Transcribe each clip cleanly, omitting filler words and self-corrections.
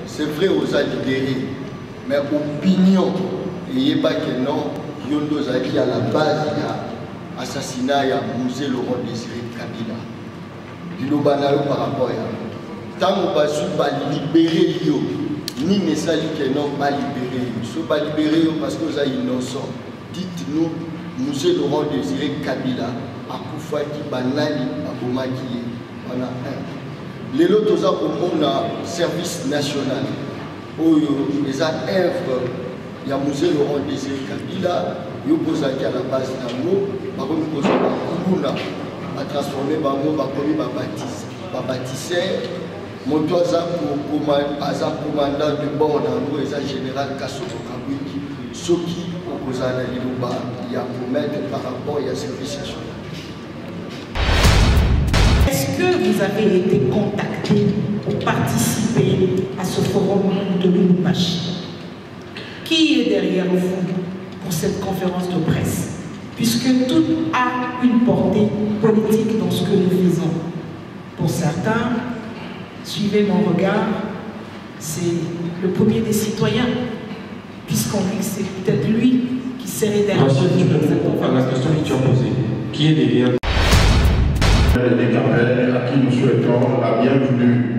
c'est vrai aux a libérés, mais opinion, il n'y a pas que non, Yondo Zaki à la base, il y a assassinat, il y a Mouzé Laurent Désiré Kabila. Il y a par rapport à tant qu'on va libérer, ni ne s'agit que non, pas libérer. Si on va libérer parce que vous êtes innocents, dites-nous, Mouzé Laurent Désiré Kabila, à Koufaki, Banani, à Bomaki, on a un. Les autres, on a service national. Les œuvres, il y a Mouzé Laurent Désiré Kabila, il y a la base d'un mot, par contre, il y a transformé par mot, par baptisé. Mon toit a commandant de bord dans l'eau, et général Kassoko Kabouiki, ce qui oppose à la Lilouba, il y a pour mettre par rapport à service national. Est-ce que vous avez été contacté pour participer à ce forum de Lubumbashi? Qui est derrière vous pour cette conférence de presse? Puisque tout a une portée politique dans ce que nous faisons. Pour certains, suivez mon regard, c'est le premier des citoyens, puisqu'on dit que c'est peut-être lui qui serait derrière cette conférence. À la question que tu as posée, qui est derrière les Capels, à qui nous souhaitons la bienvenue.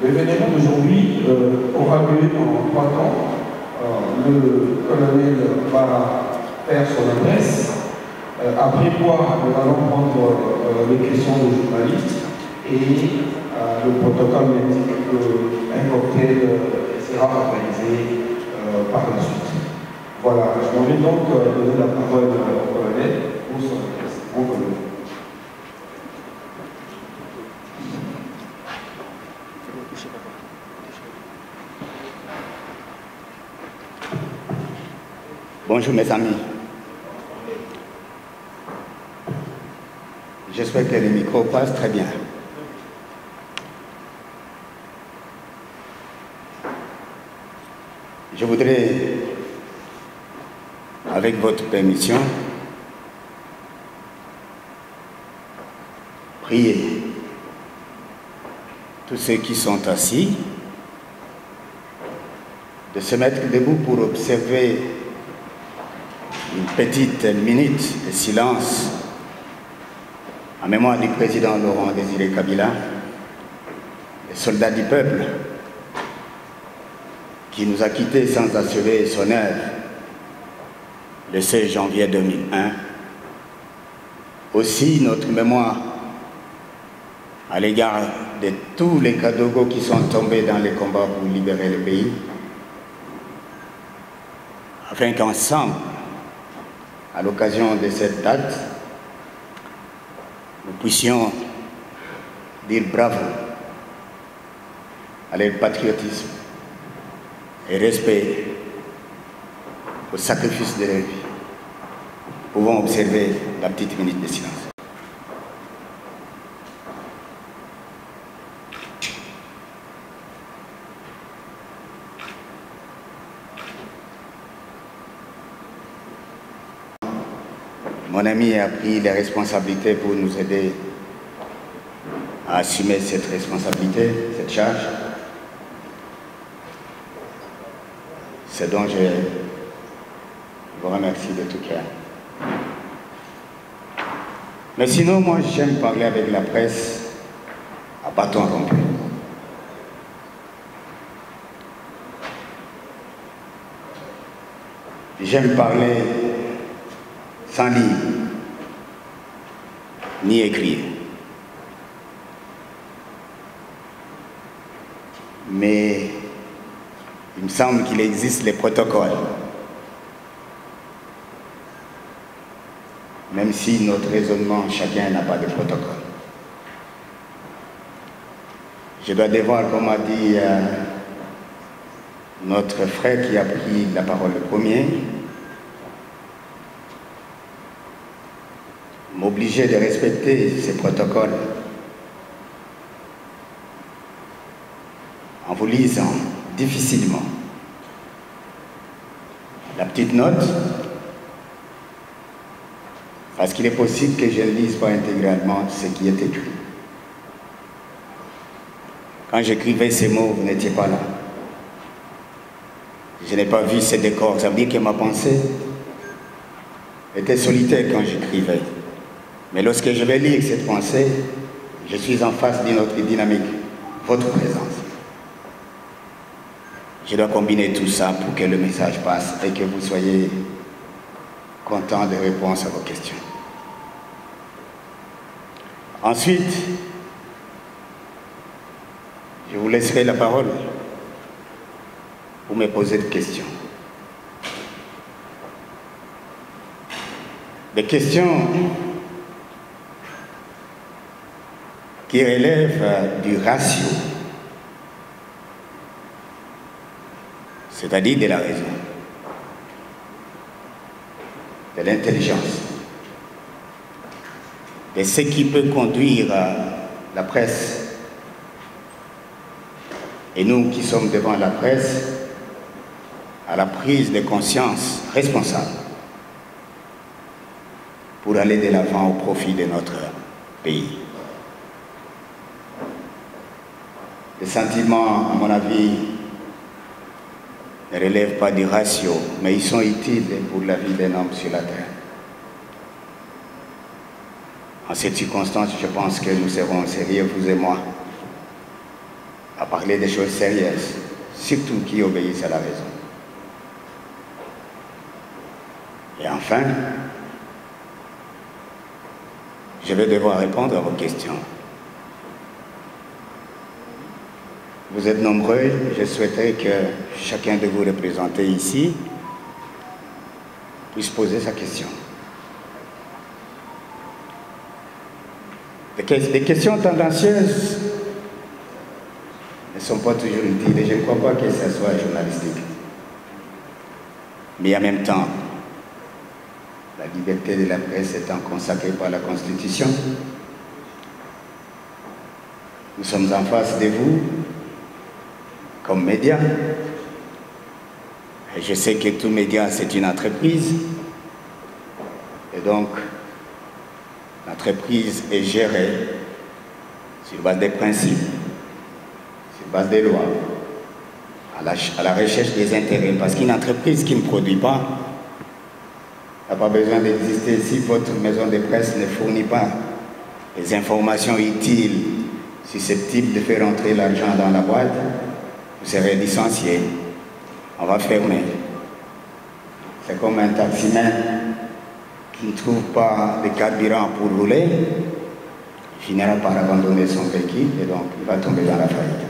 L'événement d'aujourd'hui aura lieu en 3 temps. Le colonel va faire son adresse. Après quoi, nous allons prendre les questions des journalistes et le protocole indique qu'un cocktail sera organisé par la suite. Voilà, je vais donc donner la parole au colonel pour son adresse. Au colonel. Bonjour mes amis. J'espère que le micro passe très bien. Je voudrais, avec votre permission, prier tous ceux qui sont assis de se mettre debout pour observer une petite minute de silence en mémoire du président Laurent Désiré Kabila, le soldat du peuple qui nous a quittés sans assurer son œuvre le 16 janvier 2001. Aussi notre mémoire à l'égard de tous les Kadogos qui sont tombés dans les combats pour libérer le pays, afin qu'ensemble, à l'occasion de cette date, nous puissions dire bravo à leur patriotisme et respect au sacrifice de leur vie. Nous pouvons observer la petite minute de silence. Mon ami a pris les responsabilités pour nous aider à assumer cette responsabilité, cette charge. C'est donc je vous remercie de tout cœur. Mais sinon, moi, j'aime parler avec la presse à bâton rompu. J'aime parler sans lire, ni écrire. Mais il me semble qu'il existe les protocoles. Même si notre raisonnement, chacun n'a pas de protocole. Je dois devoir, comme a dit notre frère qui a pris la parole le premier, m'obliger de respecter ces protocoles en vous lisant difficilement la petite note, parce qu'il est possible que je ne lise pas intégralement ce qui est écrit. Quand j'écrivais ces mots, vous n'étiez pas là. Je n'ai pas vu ces décors. Ça veut dire que ma pensée était solitaire quand j'écrivais. Mais lorsque je vais lire cette pensée, je suis en face d'une autre dynamique, votre présence. Je dois combiner tout ça pour que le message passe et que vous soyez content des réponses à vos questions. Ensuite, je vous laisserai la parole pour me poser des questions. Des questions qui relèvent du ratio, c'est-à-dire de la raison, de l'intelligence, de ce qui peut conduire la presse et nous qui sommes devant la presse à la prise de conscience responsable pour aller de l'avant au profit de notre pays. Les sentiments, à mon avis, ne relèvent pas du ratio, mais ils sont utiles pour la vie d'un homme sur la terre. En cette circonstance, je pense que nous serons sérieux, vous et moi, à parler des choses sérieuses, surtout qui obéissent à la raison. Et enfin, je vais devoir répondre à vos questions. Vous êtes nombreux, je souhaiterais que chacun de vous représentés ici puisse poser sa question. Des questions tendancieuses ne sont pas toujours utiles et je ne crois pas que ce soit journalistique. Mais en même temps, la liberté de la presse étant consacrée par la Constitution, nous sommes en face de vous comme média. Et je sais que tout média, c'est une entreprise. Et donc, l'entreprise est gérée sur base des principes, sur base des lois, à la recherche des intérêts. Parce qu'une entreprise qui ne produit pas n'a pas besoin d'exister. Si votre maison de presse ne fournit pas les informations utiles, susceptibles de faire entrer l'argent dans la boîte, vous serez licencié. On va fermer. C'est comme un taximan qui ne trouve pas de carburant pour rouler, il finira par abandonner son véhicule et donc il va tomber dans la faillite.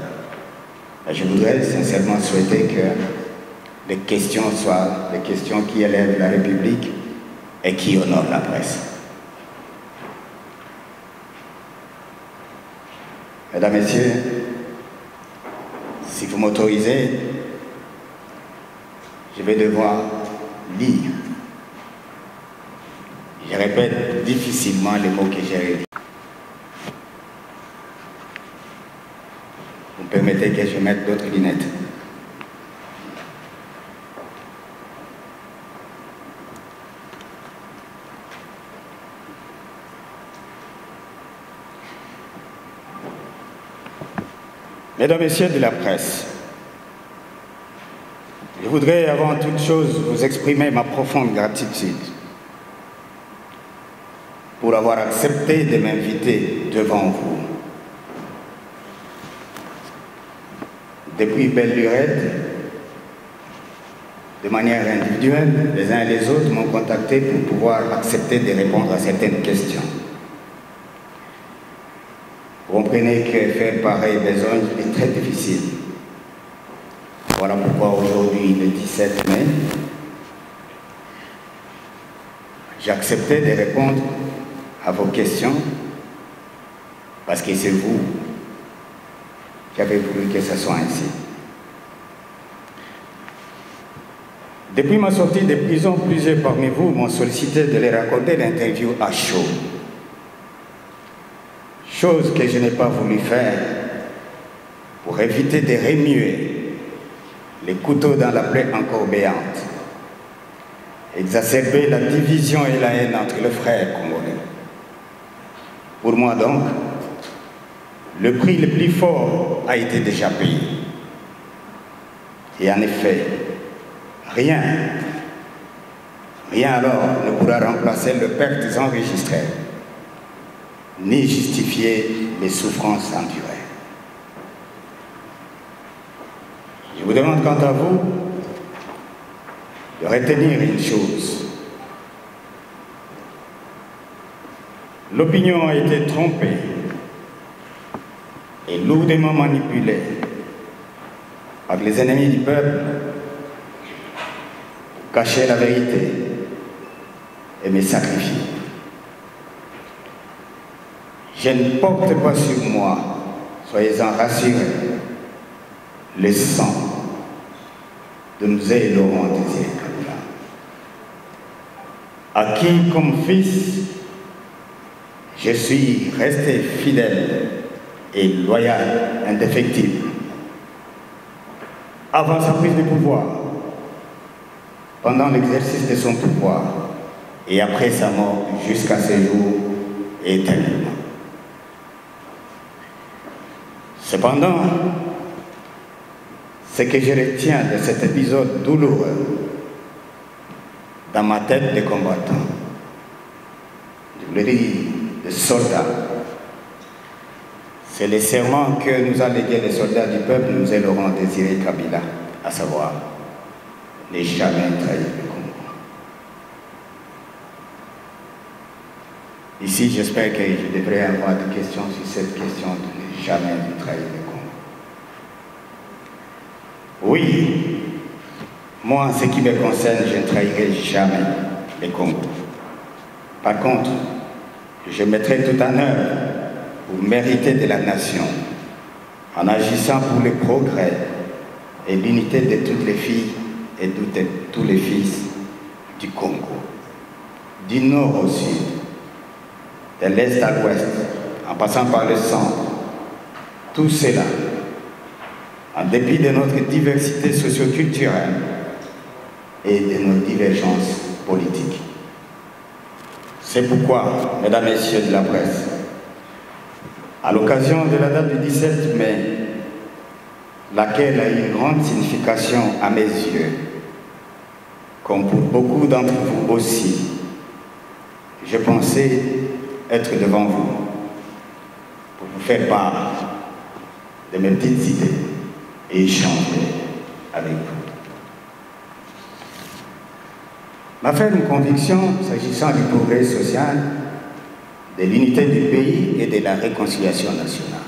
Et je voudrais sincèrement souhaiter que les questions soient des questions qui élèvent la République et qui honorent la presse. Mesdames, Messieurs, si vous m'autorisez, je vais devoir lire. Je répète difficilement les mots que j'ai redits. Vous me permettez que je mette d'autres lunettes. Mesdames, Messieurs de la presse, je voudrais avant toute chose vous exprimer ma profonde gratitude pour avoir accepté de m'inviter devant vous. Depuis belle lurette, de manière individuelle, les uns et les autres m'ont contacté pour pouvoir accepter de répondre à certaines questions. Vous comprenez que faire pareille besogne est très difficile. Voilà pourquoi aujourd'hui, le 17 mai, j'ai accepté de répondre à vos questions parce que c'est vous qui avez voulu que ce soit ainsi. Depuis ma sortie de prison, plusieurs parmi vous m'ont sollicité de les raconter l'interview à chaud. Chose que je n'ai pas voulu faire pour éviter de remuer les couteaux dans la plaie encore béante, exacerber la division et la haine entre les frères congolais. Pour moi donc, le prix le plus fort a été déjà payé. Et en effet, rien alors ne pourra remplacer les pertes enregistrées, ni justifier les souffrances endurées. Je vous demande quant à vous de retenir une chose. L'opinion a été trompée et lourdement manipulée par les ennemis du peuple pour cacher la vérité et me sacrifier. Je ne porte pas sur moi, soyez-en rassurés, le sang de Mzee Laurent Désiré Kabila, à qui, comme fils, je suis resté fidèle et loyal, indéfectible, avant sa prise de pouvoir, pendant l'exercice de son pouvoir et après sa mort jusqu'à ce jour et éternellement. Cependant, ce que je retiens de cet épisode douloureux dans ma tête de combattant, je voulais dire de soldat, c'est le serment que nous a légué les soldats du peuple, Mzee Laurent Désiré Kabila, à savoir ne jamais trahir le Congo. Ici, j'espère que je devrais avoir des questions sur cette question de ne jamais trahir le Congo. Oui, moi, en ce qui me concerne, je ne trahirai jamais le Congo. Par contre, je mettrai tout en œuvre pour mériter de la nation, en agissant pour le progrès et l'unité de toutes les filles et de tous les fils du Congo, du nord au sud, de l'est à l'ouest, en passant par le centre. Tout cela, en dépit de notre diversité socio-culturelle et de nos divergences politiques. C'est pourquoi, mesdames et messieurs de la presse, à l'occasion de la date du 17 mai, laquelle a une grande signification à mes yeux, comme pour beaucoup d'entre vous aussi, je pensais être devant vous pour vous faire part de mes petites idées et échanger avec vous. Ma ferme conviction, s'agissant du progrès social, de l'unité du pays et de la réconciliation nationale.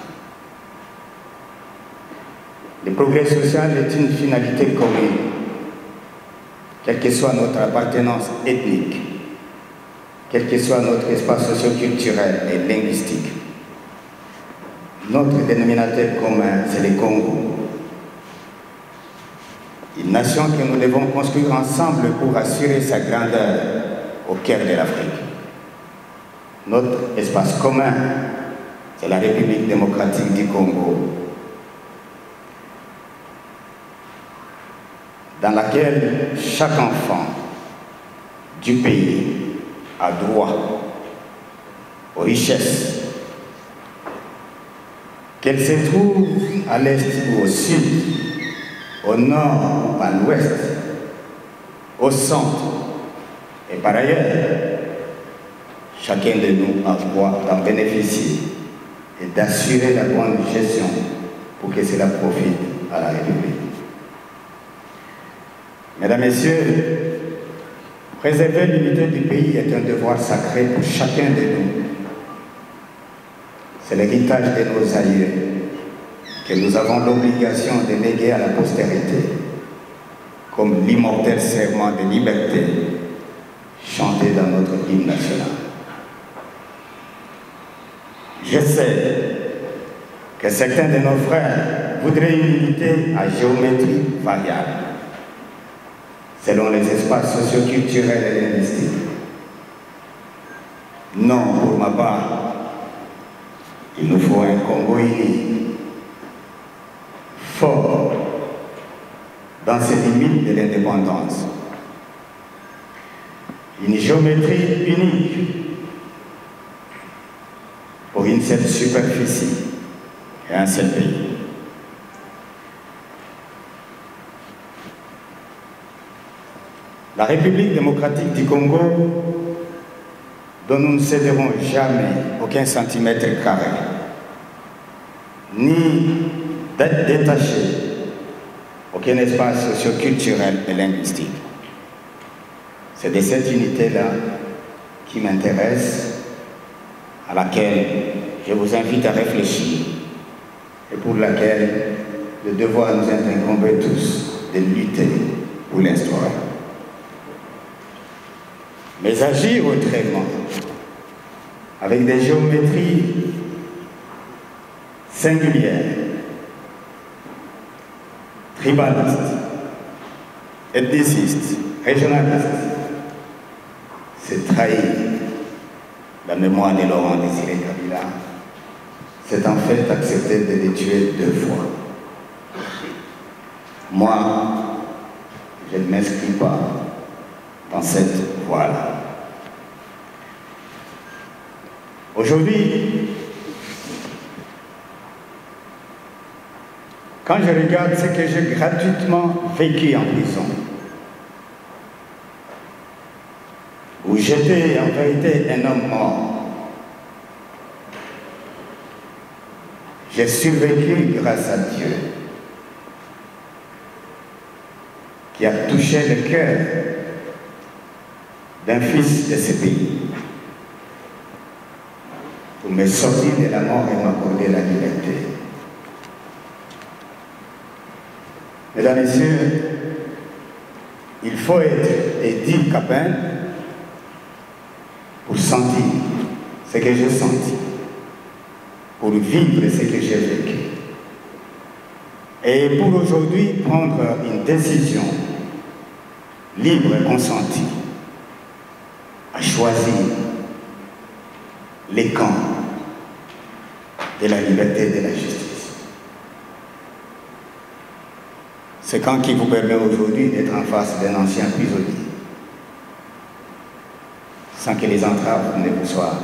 Le progrès social est une finalité commune, quelle que soit notre appartenance ethnique, quel que soit notre espace socio-culturel et linguistique. Notre dénominateur commun, c'est le Congo. Une nation que nous devons construire ensemble pour assurer sa grandeur au cœur de l'Afrique. Notre espace commun, c'est la République démocratique du Congo, dans laquelle chaque enfant du pays a droit aux richesses, qu'elles se trouvent à l'est ou au sud, au nord ou à l'ouest, au centre et par ailleurs. chacun de nous a droit d'en bénéficier et d'assurer la bonne gestion pour que cela profite à la République. Mesdames, Messieurs, préserver l'unité du pays est un devoir sacré pour chacun de nous. C'est l'héritage de nos aïeux que nous avons l'obligation de léguer à la postérité, comme l'immortel serment de liberté chanté dans notre hymne national. Je sais que certains de nos frères voudraient une unité à géométrie variable, selon les espaces socioculturels et linguistiques. Non, pour ma part, il nous faut un Congo uni, fort dans ses limites de l'indépendance. Une géométrie unique pour une seule superficie et un seul pays. La République démocratique du Congo, dont nous ne céderons jamais aucun centimètre carré, ni d'être détaché aucun espace socio-culturel et linguistique. C'est de cette unité-là qui m'intéresse, à laquelle je vous invite à réfléchir et pour laquelle le devoir nous incombe tous de lutter pour l'instaurer. Mais agir autrement, avec des géométries singulières, tribalistes, ethnicistes, régionalistes, c'est trahir la mémoire de Laurent Désiré Kabila. C'est en fait accepter de les tuer 2 fois. Moi, je ne m'inscris pas dans cette voie-là. Aujourd'hui, quand je regarde ce que j'ai gratuitement vécu en prison, où j'étais en vérité un homme mort, j'ai survécu grâce à Dieu, qui a touché le cœur d'un fils de ce pays, pour me sortir de la mort et m'accorder la liberté. Mesdames et Messieurs, il faut être Eddy Capin pour sentir ce que j'ai senti, pour vivre ce que j'ai vécu. Et pour aujourd'hui prendre une décision libre et consentie à choisir les camps de la liberté et de la justice. Ce camp qui vous permet aujourd'hui d'être en face d'un ancien prisonnier, sans que les entraves ne vous soient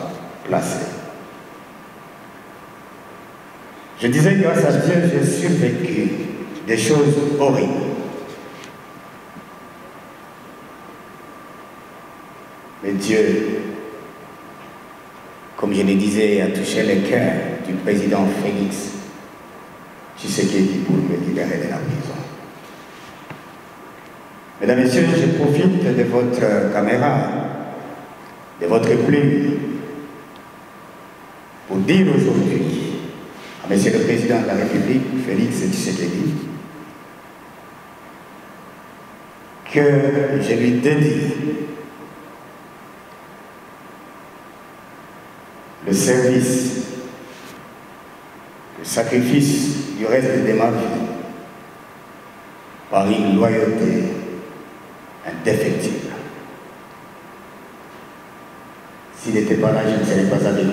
placées. Je disais, grâce à Dieu, j'ai survécu des choses horribles. Mais Dieu, comme je le disais, a touché le cœur du président Félix Tshisekedi pour me libérer de la prison. Mesdames et Messieurs, je profite de votre caméra, de votre plume, pour dire aujourd'hui à Monsieur le Président de la République, Félix Tshisekedi, que je lui dédie le service, le sacrifice du reste de ma vie par une loyauté indéfectible. S'il n'était pas là, je ne serais pas avec vous.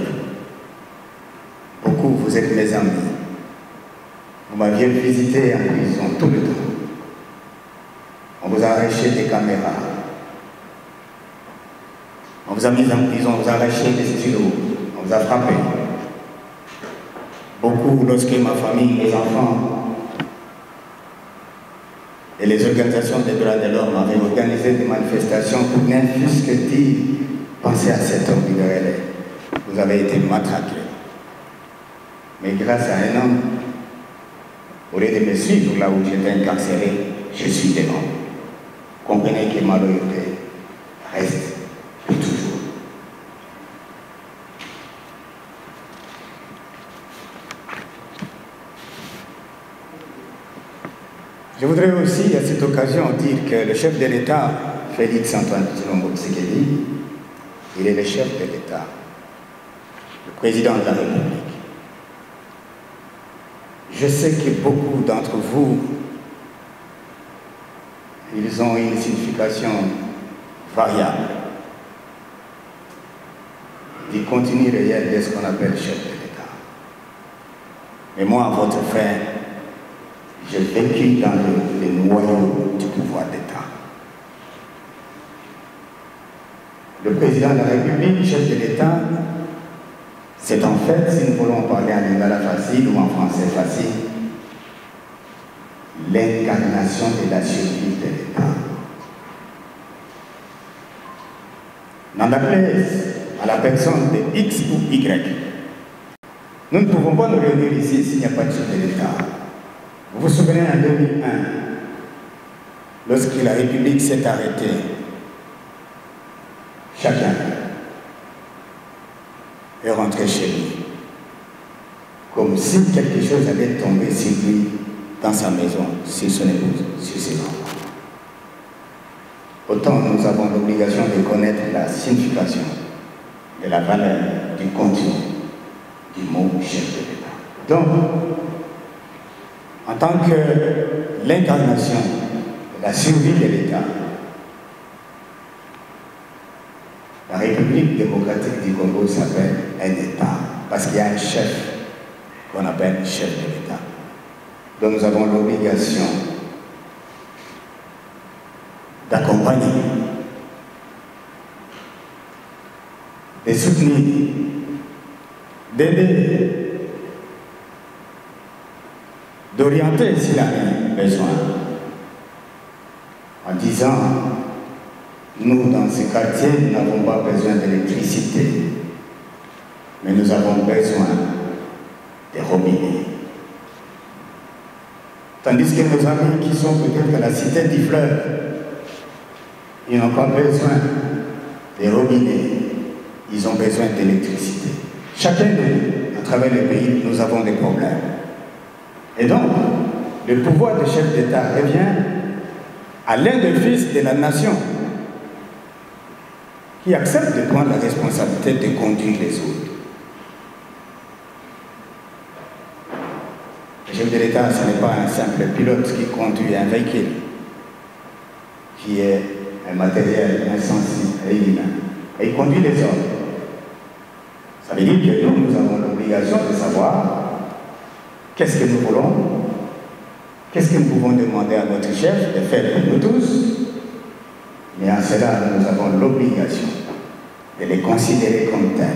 Beaucoup, vous êtes mes amis. Vous m'aviez visité en prison tout le temps. On vous a arraché des caméras. On vous a mis en prison, on vous a arraché des stylos. On vous a frappé. Beaucoup, lorsque ma famille, mes enfants et les organisations des droits de l'homme avaient organisé des manifestations pour n'infusquer Pensez à cet homme du relais. Vous avez été matraqué. Mais grâce à un homme, au lieu de me suivre là où j'étais incarcéré, je suis devant. Comprenez que ma loyauté reste pour toujours. Je voudrais aussi à cette occasion dire que le chef de l'État, Félix Antoine Tshilombo Tshisekedi, il est le chef de l'État, le président de la République. Je sais que beaucoup d'entre vous, ils ont une signification variable du contenu réel de ce qu'on appelle chef de l'État. Mais moi, votre frère, j'ai vécu dans le noyau du pouvoir d'État. Le président de la République, chef de l'État, c'est en fait, si nous voulons parler en lingala facile ou en français facile, l'incarnation de la survie de l'État. Dans la place à la personne de X ou Y, nous ne pouvons pas nous réunir ici s'il n'y a pas de chef de l'État. Vous vous souvenez en 2001, lorsque la République s'est arrêtée, chacun est rentré chez lui, comme si quelque chose allait tomber sur lui, dans sa maison, sur son épouse, sur ses enfants. Autant nous avons l'obligation de connaître la signification de la valeur du contenu du mot chef de l'État. Donc, en tant que l'incarnation de la survie de l'État, la République démocratique du Congo s'appelle un État, parce qu'il y a un chef qu'on appelle chef de l'État. Donc nous avons l'obligation d'accompagner, de soutenir, d'aider, d'orienter s'il a besoin, en disant, nous dans ce quartier, nous n'avons pas besoin d'électricité, mais nous avons besoin de robinets. Tandis que nos amis qui sont peut-être à la cité du fleuve, ils n'ont pas besoin de robinets, ils ont besoin d'électricité. Chacun de nous, à travers le pays, nous avons des problèmes. Et donc, le pouvoir de chef d'État revient à l'un des fils de la nation qui accepte de prendre la responsabilité de conduire les autres. Le chef de l'État, ce n'est pas un simple pilote qui conduit un véhicule, qui est un matériel insensible et inhumain. Et il conduit les hommes. Ça veut dire que nous avons l'obligation de savoir qu'est-ce que nous voulons, qu'est-ce que nous pouvons demander à notre chef de faire pour nous tous. Mais en cela, nous avons l'obligation de les considérer comme tels,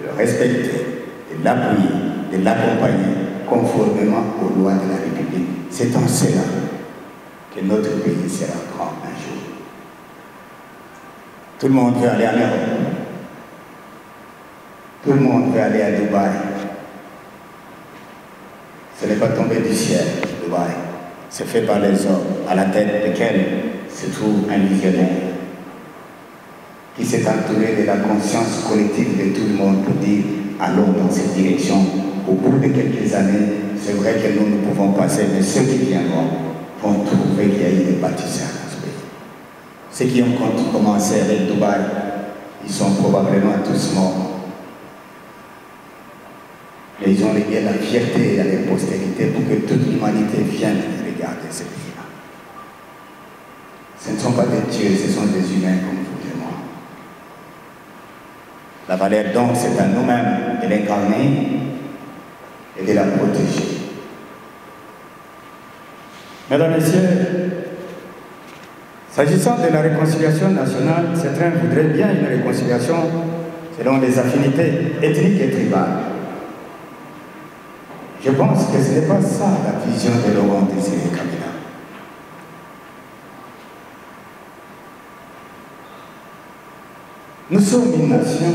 de le respecter, de l'appuyer, de l'accompagner conformément aux lois de la République. C'est en cela que notre pays sera grand un jour. Tout le monde veut aller en Europe. Tout le monde veut aller à Dubaï. Ce n'est pas tombé du ciel, Dubaï. C'est fait par les hommes, à la tête desquels se trouve un visionnaire qui s'est entouré de la conscience collective de tout le monde pour dire allons dans cette direction. Au bout de quelques années, c'est vrai que nous pouvons passer, mais ceux qui viendront vont trouver qu'il y a eu des bâtisseurs dans ce pays. Ceux qui ont commencé avec Dubaï, ils sont probablement tous morts. Mais ils ont légué la fierté à la postérité pour que toute l'humanité vienne regarder ce pays-là. Ce ne sont pas des dieux, ce sont des humains comme vous et moi. La valeur donc, c'est à nous-mêmes de l'incarner et de la protéger. Mesdames et Messieurs, s'agissant de la réconciliation nationale, certains voudraient bien une réconciliation selon les affinités ethniques et tribales. Je pense que ce n'est pas ça la vision de Laurent Désiré Kabila. Nous sommes une nation.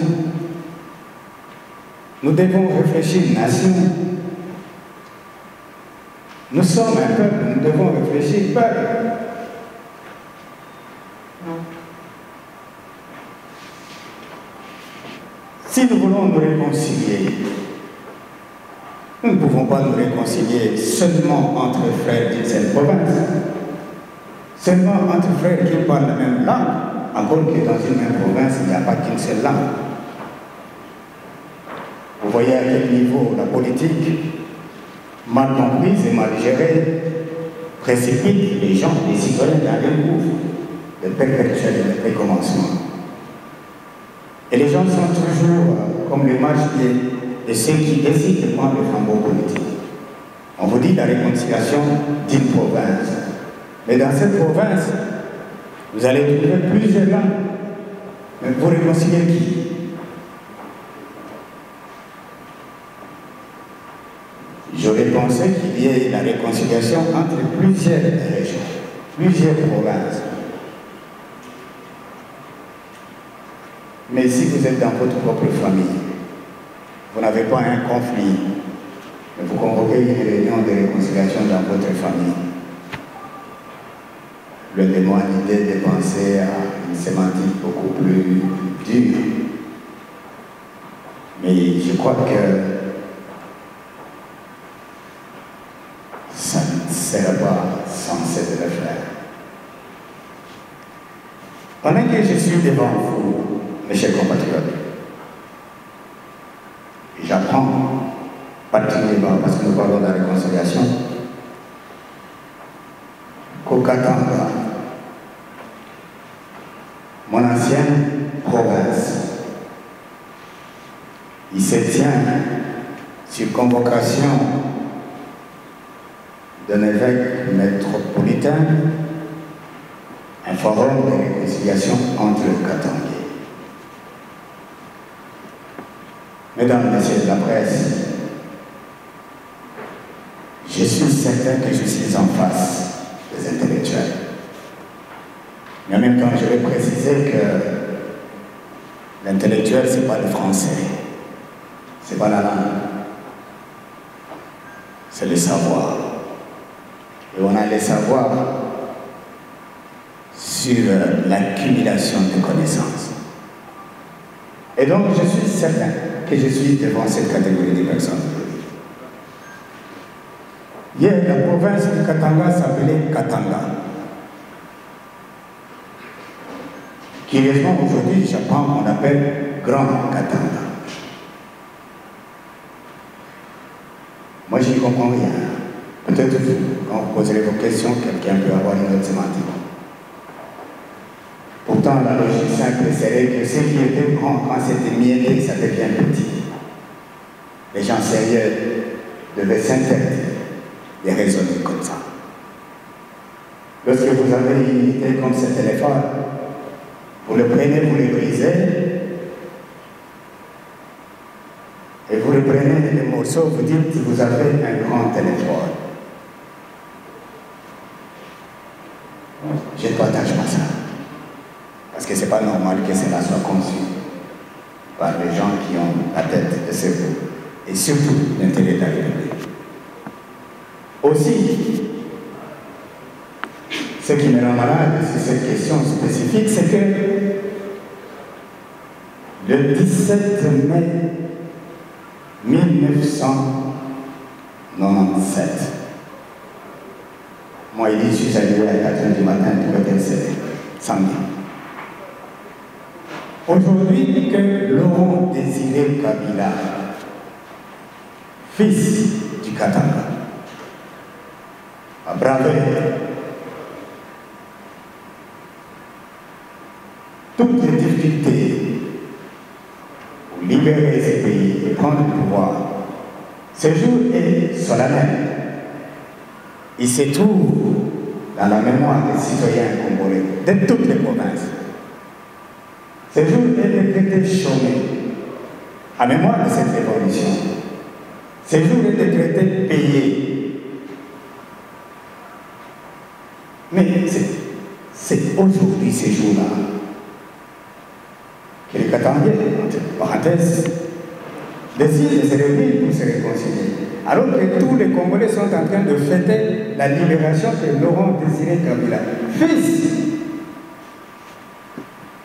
Nous devons réfléchir nation. Nous sommes un peuple, nous devons réfléchir peuple. Si nous voulons nous réconcilier, nous ne pouvons pas nous réconcilier seulement entre frères d'une seule province, seulement entre frères qui parlent la même langue, encore que dans une même province, il n'y a pas qu'une seule langue. Vous voyez à quel niveau la politique, mal comprise et mal gérée, précipite les gens, les citoyens dans un gouffre de perpétuel et de recommencement. Et les gens sont toujours comme les marche-pieds de ceux qui décident de prendre le flambeau politique. On vous dit la réconciliation d'une province. Mais dans cette province, vous allez trouver plusieurs langues. Mais pour réconcilier qui? J'aurais pensé qu'il y ait la réconciliation entre plusieurs régions, plusieurs provinces. Mais si vous êtes dans votre propre famille, vous n'avez pas un conflit, mais vous convoquez une réunion de réconciliation dans votre famille, le démon a l'idée de penser à une sémantique beaucoup plus dure. Mais je crois que ça ne sera pas censé de le faire. Pendant que je suis devant vous, mes chers compatriotes, j'apprends particulièrement, parce que nous parlons de la réconciliation, qu'au Katanga, mon ancienne province, il se tient sur convocation d'un évêque métropolitain un forum de réconciliation entre Katangais. Mesdames, Messieurs de la presse, je suis certain que je suis en face des intellectuels. Mais en même temps, je vais préciser que l'intellectuel, ce n'est pas le français, ce n'est pas la langue, c'est le savoir. Et on a le savoir sur l'accumulation de connaissances. Et donc, je suis certain que je suis devant cette catégorie de personnes. Hier, la province du Katanga s'appelait Katanga. Curieusement, aujourd'hui, j'apprends qu'on appelle Grand Katanga. Moi, je n'y comprends rien. Peut-être vous, quand vous poserez vos questions, quelqu'un peut avoir une autre sémantique. Pourtant, la logique simple serait que ce qui était grand, quand c'était miellé, ça devient petit. Les gens sérieux devaient s'interdire de raisonner comme ça. Lorsque vous avez une unité comme cet éléphant, vous le prenez, vous le brisez, et vous le prenez les morceaux, vous dites que vous avez un grand éléphant. Je ne partage pas ça. Parce que ce n'est pas normal que cela soit conçu par les gens qui ont la tête de cerveau et surtout l'intérêt de la République. Aussi, ce qui me rend malade sur cette question spécifique, c'est que le 17 mai 1997, moi, je suis arrivé à 4h du matin pour être samedi. Aujourd'hui, que Laurent Désiré Kabila, fils du Katanga, a bravé toutes les difficultés pour libérer ce pays et prendre le pouvoir, ce jour est solennel. Il se trouve dans la mémoire des citoyens congolais de toutes les provinces. Ce jour est décrété chômé, à mémoire de cette révolution. Ce jour est décrété payé. Mais c'est aujourd'hui, ces jours-là, que les Katanguais, entre parenthèses, décident de se réunir pour se réconcilier. Alors que tous les Congolais sont en train de fêter la libération de Laurent Désiré Kabila, fils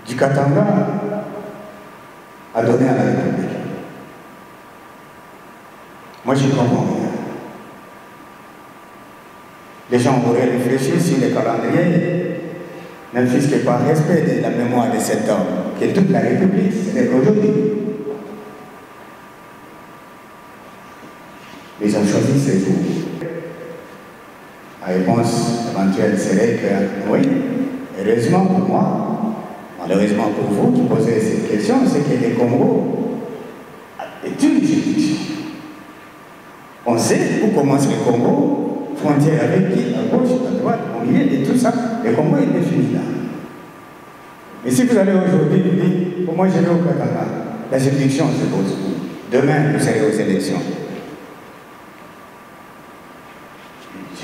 du Katanga, a donné à la République. Moi, je comprends rien. Les gens auraient réfléchi sur les calendriers, même puisque par respect de la mémoire de cet homme, que toute la République célèbre aujourd'hui. Ils ont choisi ces jours. La réponse éventuelle serait que oui, heureusement pour moi, malheureusement pour vous qui posez cette question, c'est que le Congo est une juridiction. On sait où commence le Congo, frontière avec qui, à gauche, à droite, au milieu, et tout ça. Le Congo est défini là. Mais si vous allez aujourd'hui vous dire, pour moi je vais au Katanga, la juridiction se pose. Demain, vous serez aux élections.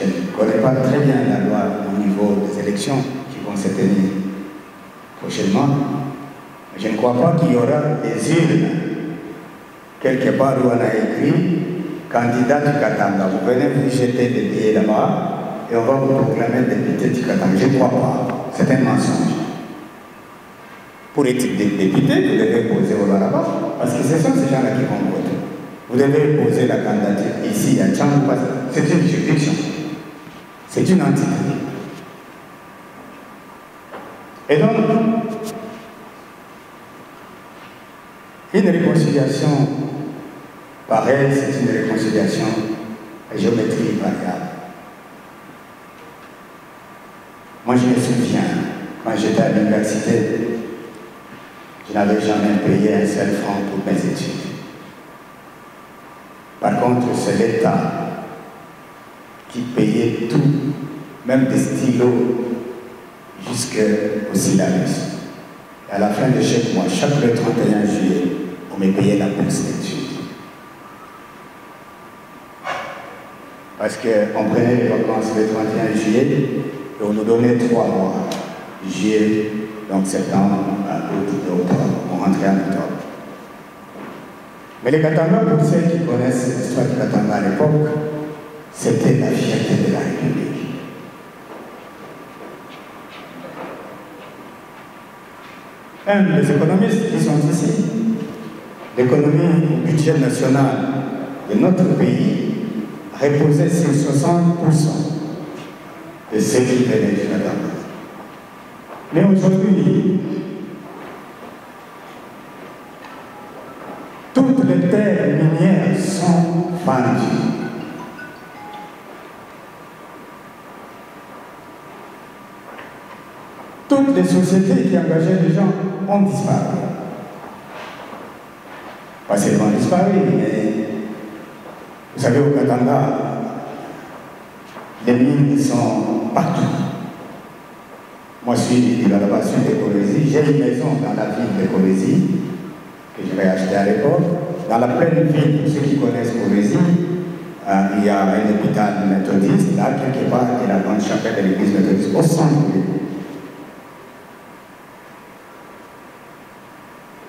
Je ne connais pas très bien la loi au niveau des élections qui vont se tenir prochainement. Je ne crois pas qu'il y aura des urnes quelque part où on a écrit candidat du Katanga. Vous venez vous jeter des billets là-bas et on va vous proclamer député du Katanga. Je ne crois pas. C'est un mensonge. Pour être député, vous devez poser au là-bas parce que ce sont ces gens-là qui vont voter. Vous devez poser la candidature ici à Tchangou parce que c'est une juridiction. C'est une entité. Et donc, une réconciliation pareille, c'est une réconciliation à géométrie variable. Moi, je me souviens, quand j'étais à l'université, je n'avais jamais payé un seul franc pour mes études. Par contre, c'est l'État qui payait tout, même des stylos, jusqu'au syllabus. Et à la fin de chaque mois, chaque le 31 juillet, on me payait la bourse d'études. Parce qu'on prenait les vacances le 31 juillet et on nous donnait 3 mois. Juillet, donc septembre, août et octobre. On rentrait en octobre. Mais les Katanga, pour ceux qui connaissent l'histoire du Katanga à l'époque, c'était la fierté de la République. Les économistes qui sont ici, l'économie du budget national de notre pays reposait sur 60% de ce qui venait du Katanga. Mais aujourd'hui, toutes les terres minières sont vendues. Toutes les sociétés qui engageaient des gens ont disparu. Pas seulement disparu, mais vous savez, au Katanga, les mines sont partout. Moi, je suis de la base de Colosie. J'ai une maison dans la ville de Colosie que j'avais achetée à l'époque. Dans la pleine ville, pour ceux qui connaissent Colosie, il y a un hôpital méthodiste, là, quelque part, et la grande chapelle de l'église méthodiste, au centre de l'île.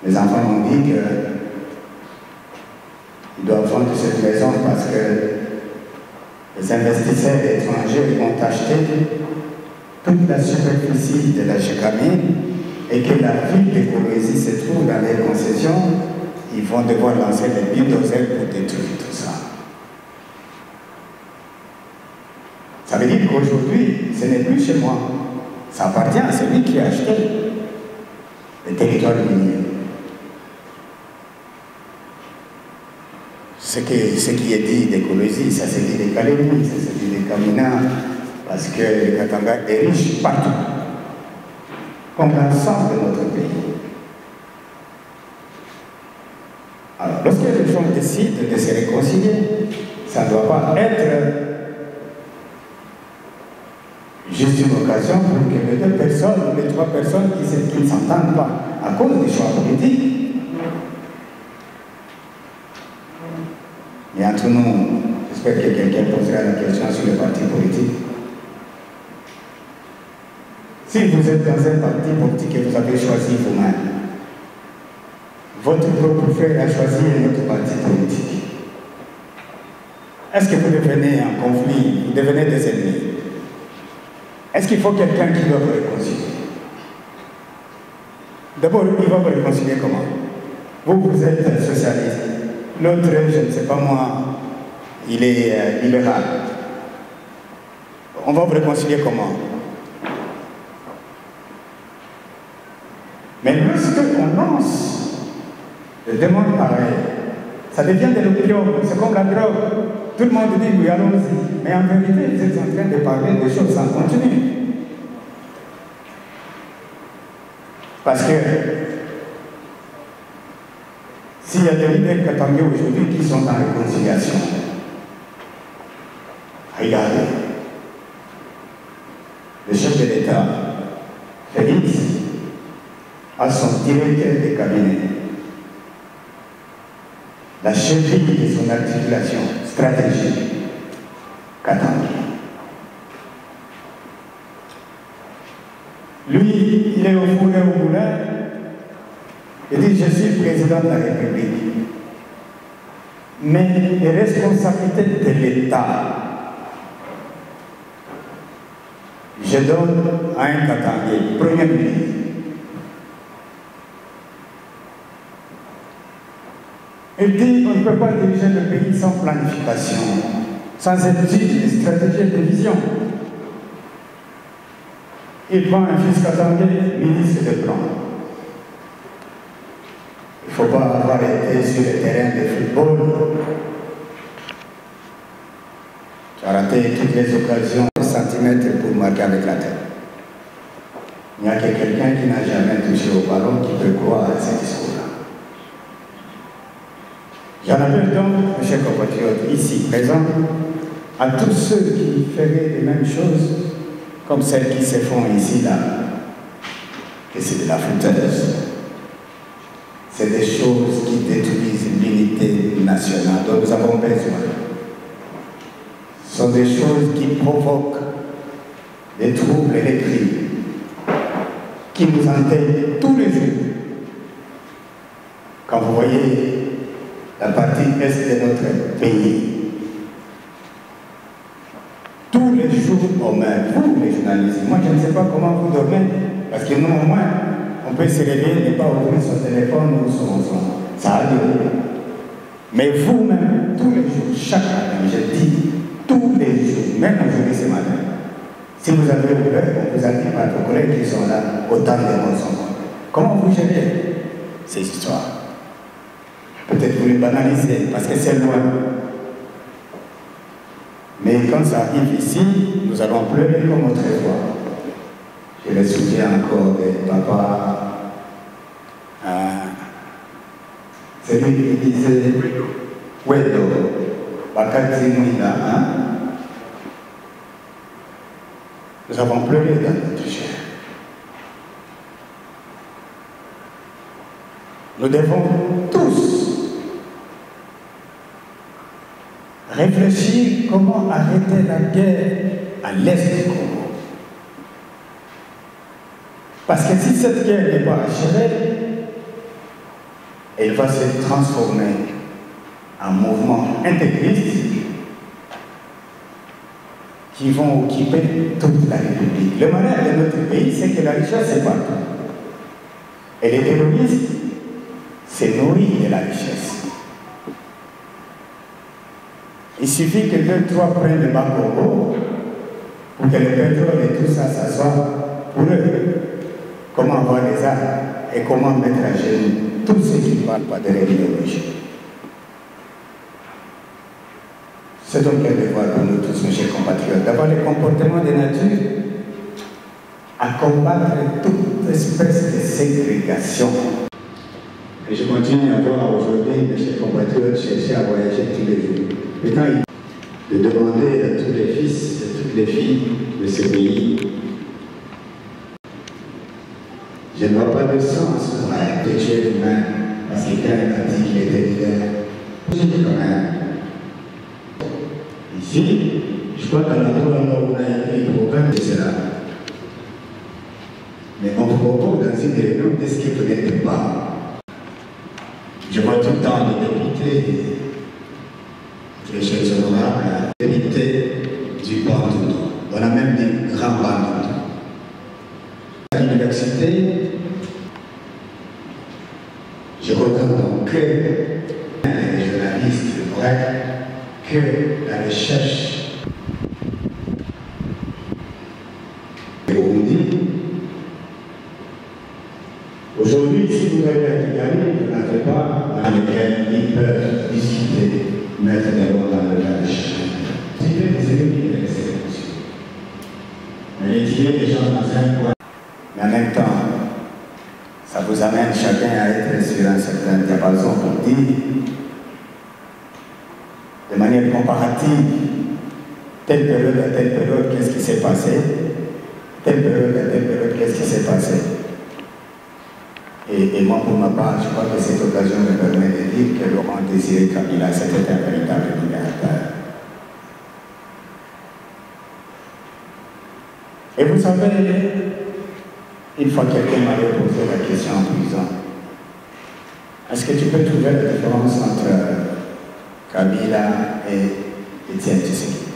Les enfants m'ont dit qu'ils doivent vendre cette maison parce que les investisseurs étrangers ont acheté toute la superficie de la Gécamine et que la ville de Colosie se trouve dans les concessions, ils vont devoir lancer des bulldozers pour détruire tout ça. Ça veut dire qu'aujourd'hui, ce n'est plus chez moi. Ça appartient à celui qui a acheté le territoire minier. Ce qui est dit d'écologie, ça se dit des Calémie, ça se dit des Kamina, parce que le Katanga est riche partout, comme l'ensemble de notre pays. Alors, lorsque les gens décident de se réconcilier, ça ne doit pas être juste une occasion pour que les 2 personnes ou les 3 personnes qui ne s'entendent pas à cause des choix politiques. Et entre nous, j'espère que quelqu'un posera la question sur les partis politiques. Si vous êtes dans un parti politique que vous avez choisi vous-même, votre propre frère a choisi un autre parti politique. Est-ce que vous devenez en conflit, vous devenez des ennemis? Est-ce qu'il faut quelqu'un qui doit vous réconcilier? D'abord, il va vous réconcilier comment? Vous êtes socialiste. L'autre, je ne sais pas moi, il est libéral. On va vous réconcilier comment? Mais lorsqu'on lance des demandes pareilles, ça devient de l'opinion, c'est comme la drogue. Tout le monde dit oui, allons-y. Mais en vérité, vous êtes en train de parler des choses sans continu. Parce que s'il y a des leaders katangais aujourd'hui qui sont en réconciliation, regardez, le chef de l'État, Félix, a son directeur de cabinet, la chefferie de son articulation stratégique, Katangais. Lui, il est au four et au moulin. Il dit, je suis président de la République. Mais les responsabilités de l'État, je donne à un Katangais, Premier ministre. Il dit, on ne peut pas diriger le pays sans planification, sans étude de stratégie et de vision. Il prend un fils Katangais, ministre de plan. Il ne faut pas avoir été sur le terrain de football. Tu as raté toutes les occasions de centimètres pour marquer avec la tête. Il n'y a que quelqu'un qui n'a jamais touché au ballon qui peut croire à ce discours-là. J'en appelle donc, mes chers compatriotes, ici présents, à tous ceux qui feraient les mêmes choses comme celles qui se font ici, là, et c'est de la foutaise. C'est des choses qui détruisent l'unité nationale dont nous avons besoin. Ce sont des choses qui provoquent des troubles et des crimes, qui nous entêtent tous les jours. Quand vous voyez la partie est de notre pays, tous les jours on meurt, vous les journalistes. Moi je ne sais pas comment vous dormez, parce que nous au moins, on peut se réveiller et ne pas ouvrir son téléphone ou son... Ça a duré. Mais vous-même, tous les jours, chaque matin, je dis, tous les jours, même aujourd'hui ce matin, si vous avez ouvert, on vous a dit par vos collègues qui sont là, autant de mensonges. Comment vous gérez ces histoires? Peut-être vous les banalisez, parce que c'est loin. Mais quand ça arrive ici, nous allons pleurer comme autrefois. Je me souviens encore de papa, celui qui disait Wedo, Bakati Mouina, hein? Nous avons pleuré dans notre chair. Nous devons tous réfléchir comment arrêter la guerre à l'est du Congo. Parce que si cette guerre n'est pas achevée, elle va se transformer en mouvement intégriste qui vont occuper toute la République. Le malheur de notre pays, c'est que la richesse est partout. Et les terroristes se nourrissent de la richesse. Il suffit que 2-3 prennent le Bas-Congo pour que le pétrole et tout ça s'assoient pour eux. Comment avoir des armes et comment mettre à genoux tous ceux qui ne parlent pas de l'idéologie. C'est donc un devoir pour nous tous, mes chers compatriotes, d'avoir le comportement de nature à combattre toute espèce de ségrégation. Et je continue encore aujourd'hui, mes chers compatriotes, chercher à voyager tous les jours. Et quand il de demander à tous les fils et toutes les filles de ce pays, je ne vois pas de sens à pécher l'humain parce que quelqu'un a dit qu'il était divers. Je dis quand même. Ici, je crois qu'à l'endroit où on a écrit le programme, c'est là. Mais on vous propose dans une réunion de ce qui ne peut pas. Je vois tout le temps les députés, les chefs honorables, la vérité du Bandundu. On a même des grands Bandundu. À l'université, je regarde donc que les journalistes vrais, que la recherche au Burundi. Aujourd'hui, si vous avez à Kigali, vous n'avez pas dans lequel ils peuvent discuter, mettre des lois dans le cas de chacun. C'est des ennemis de l'exécution. Mais les tuer des gens dans un coin. Mais en même temps, ça vous amène chacun à être sur un certain diapason pour dire, de manière comparative, telle période à telle période, qu'est-ce qui s'est passé, telle période à telle période, qu'est-ce qui s'est passé. Et moi, pour ma part, je crois que cette occasion me permet de dire que Laurent Désiré Kabila, c'était un véritable libérateur. Et vous savez, une fois quelqu'un m'avait posé la question en prison, est-ce que tu peux trouver la différence entre Kabila et Étienne Tshisekedi?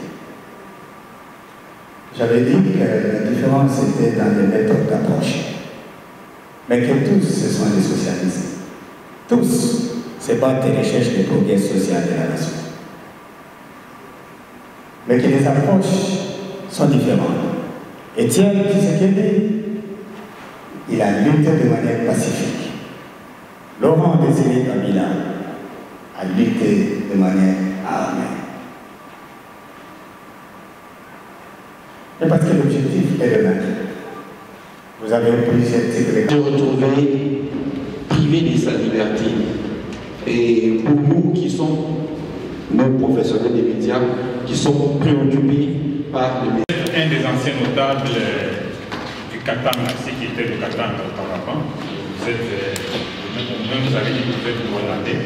J'avais dit que la différence était dans les méthodes d'approche. Mais que tous, ce sont des socialistes. Tous se battent et recherchent le progrès social de la nation. Mais que les approches sont différentes. Étienne Tshisekedi, il a lutté de manière pacifique. Laurent Désiré Kabila a lutté de manière armée. Et parce que l'objectif est le même. Vous avez plusieurs types de retrouver privé de sa liberté. Et pour nous qui sommes nos professionnels des médias, qui sont préoccupés par les médias. Un des anciens notables du Katanga, ce qui était le Katanga auparavant, vous avez dit que vous êtes hollandais.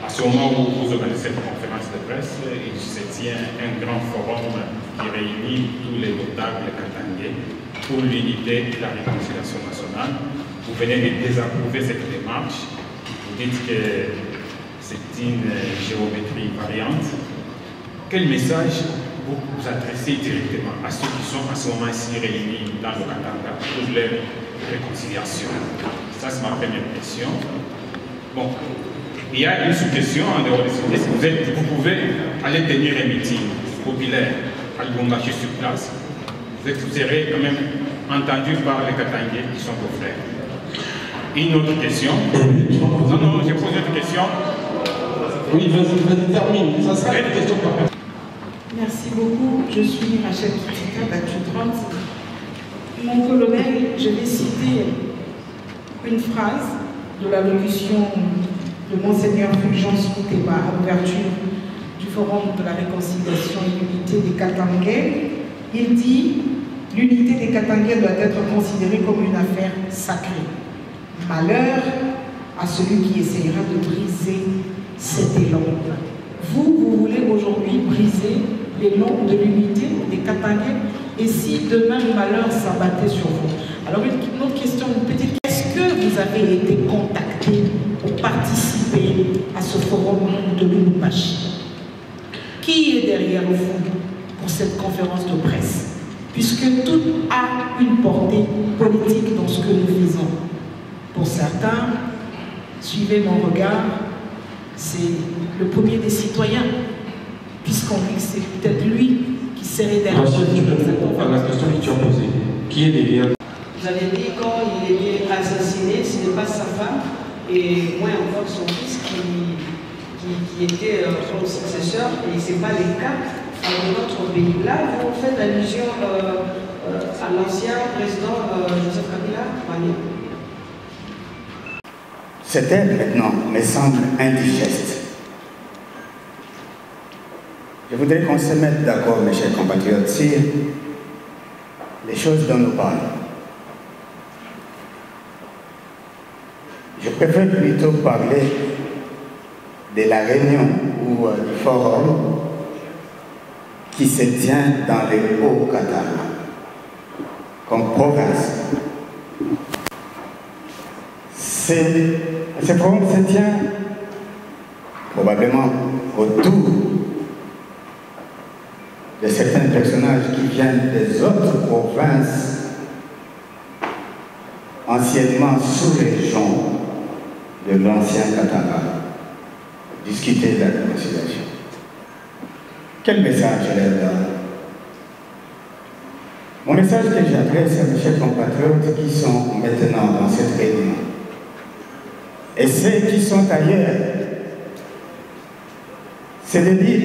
À ce moment où vous organisez cette conférence de presse, il se tient un grand forum qui réunit tous les notables katangais pour l'unité et la réconciliation nationale. Vous venez de désapprouver cette démarche. Vous dites que c'est une géométrie variante. Quel message vous adressez directement à ceux qui sont à ce moment-ci réunis dans le Katanga pour leur réconciliation? Ça, c'est ma première question. Bon, il y a une sous-question en dehors de ce texte. Vous pouvez aller tenir un meeting populaire à Lubumbashi sur place. Vous serez quand même entendu par les Katangais qui sont vos frères. Une autre question. Non, j'ai posé une question. Oui, vas-y, termine. Ça sera une question par personne. Merci beaucoup. Je suis Rachel Kitita d'Actu 30. Mon colonel, je vais citer une phrase de l'allocution de Monseigneur Fulgence Kouteba à l'ouverture du Forum de la réconciliation et l'unité des Katangais. Il dit « L'unité des Katangais doit être considérée comme une affaire sacrée. Malheur à celui qui essayera de briser cet élan. » Vous voulez aujourd'hui briser l'élan de l'unité des Katangais, et si demain le malheur s'abattait sur vous? Alors une autre question, une petite question. Est-ce que vous avez été contacté pour participer à ce forum de Lubumbashi? Qui est derrière vous pour cette conférence de presse? Puisque tout a une portée politique dans ce que nous faisons. Pour certains, suivez mon regard, c'est le premier des citoyens, puisqu'on dit que c'est peut-être lui qui serait derrière. Rachel, tu réponds à la question que tu as posée. Qui est derrière? Vous avez dit quand il était assassiné, ce n'est pas sa femme, et moins encore son fils qui était son successeur, et ce n'est pas le cas dans notre pays. Là, vous faites allusion à l'ancien président Joseph Kabila. Cet aide maintenant me semble indigeste. Je voudrais qu'on se mette d'accord, mes chers compatriotes, sur les choses dont nous parlons. Je préfère plutôt parler de la réunion ou du forum qui se tient dans le Haut-Katanga, comme province. C'est Et ce forum se tient probablement autour de certains personnages qui viennent des autres provinces anciennement sous-région de l'ancien Katanga, discuter de la réconciliation. Quel message je leur donne? Mon message que j'adresse à mes chers compatriotes qui sont maintenant dans cette réunion et ceux qui sont ailleurs, c'est de dire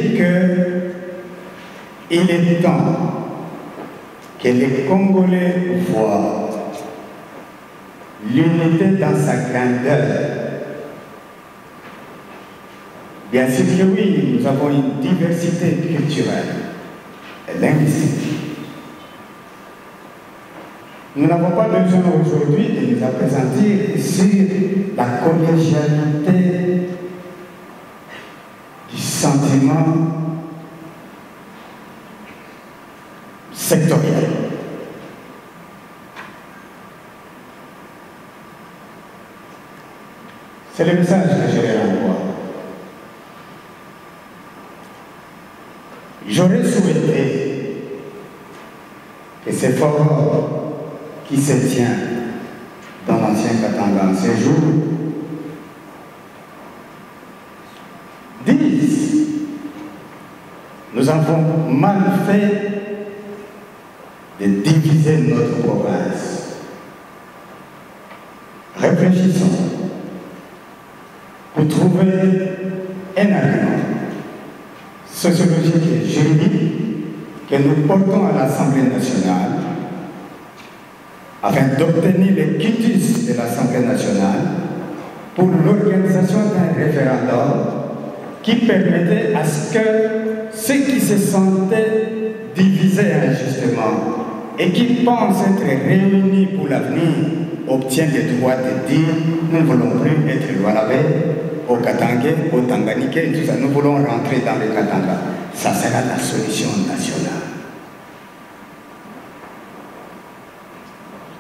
qu'il est temps que les Congolais voient l'unité dans sa grandeur. Bien sûr que oui, nous avons une diversité culturelle et linguistique. Nous n'avons pas besoin aujourd'hui de nous appesantir sur la collégialité du sentiment sectoriel. C'est le message que je leur envoie. J'aurais souhaité que ce forum qui se tient dans l'ancien Katanga en ces jours disent: nous avons mal fait de diviser notre province. Réfléchissons pour trouver un argument sociologique et juridique que nous portons à l'Assemblée nationale afin d'obtenir le quitus de l'Assemblée nationale pour l'organisation d'un référendum qui permettait à ce que ceux qui se sentaient divisés injustement et qui pensent être réunis pour l'avenir obtiennent le droit de dire: nous ne voulons plus être Lualabé, au Katangais, au Tanganiquais, tout ça, nous voulons rentrer dans le Katanga. Ça sera la solution nationale.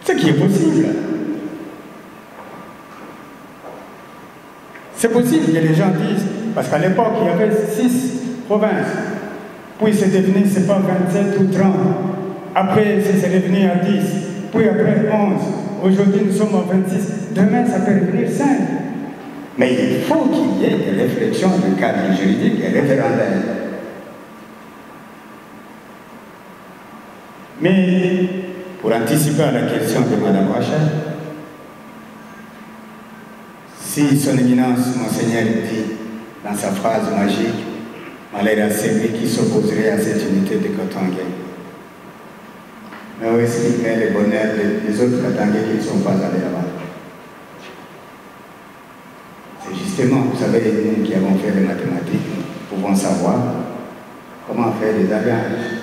Ce qui est possible. C'est possible que les gens disent, parce qu'à l'époque, il y avait 6 provinces, puis c'est devenu, c'est pas 27 ou 30, après c'est devenu à 10, puis après 11, aujourd'hui nous sommes à 26, demain ça peut devenir 5. Mais il faut qu'il y ait des réflexions de cadre juridique et référendaire. Mais pour anticiper à la question de Mme Rachel, si son éminence, Monseigneur, dit dans sa phrase magique, malheur à celui qui s'opposerait à cette unité de Katangais, mais où est-ce qu'il met le bonheur des autres Katangais qui ne sont pas allés là-bas? C'est justement, vous savez, nous qui avons fait les mathématiques, nous pouvons savoir comment faire des alliages.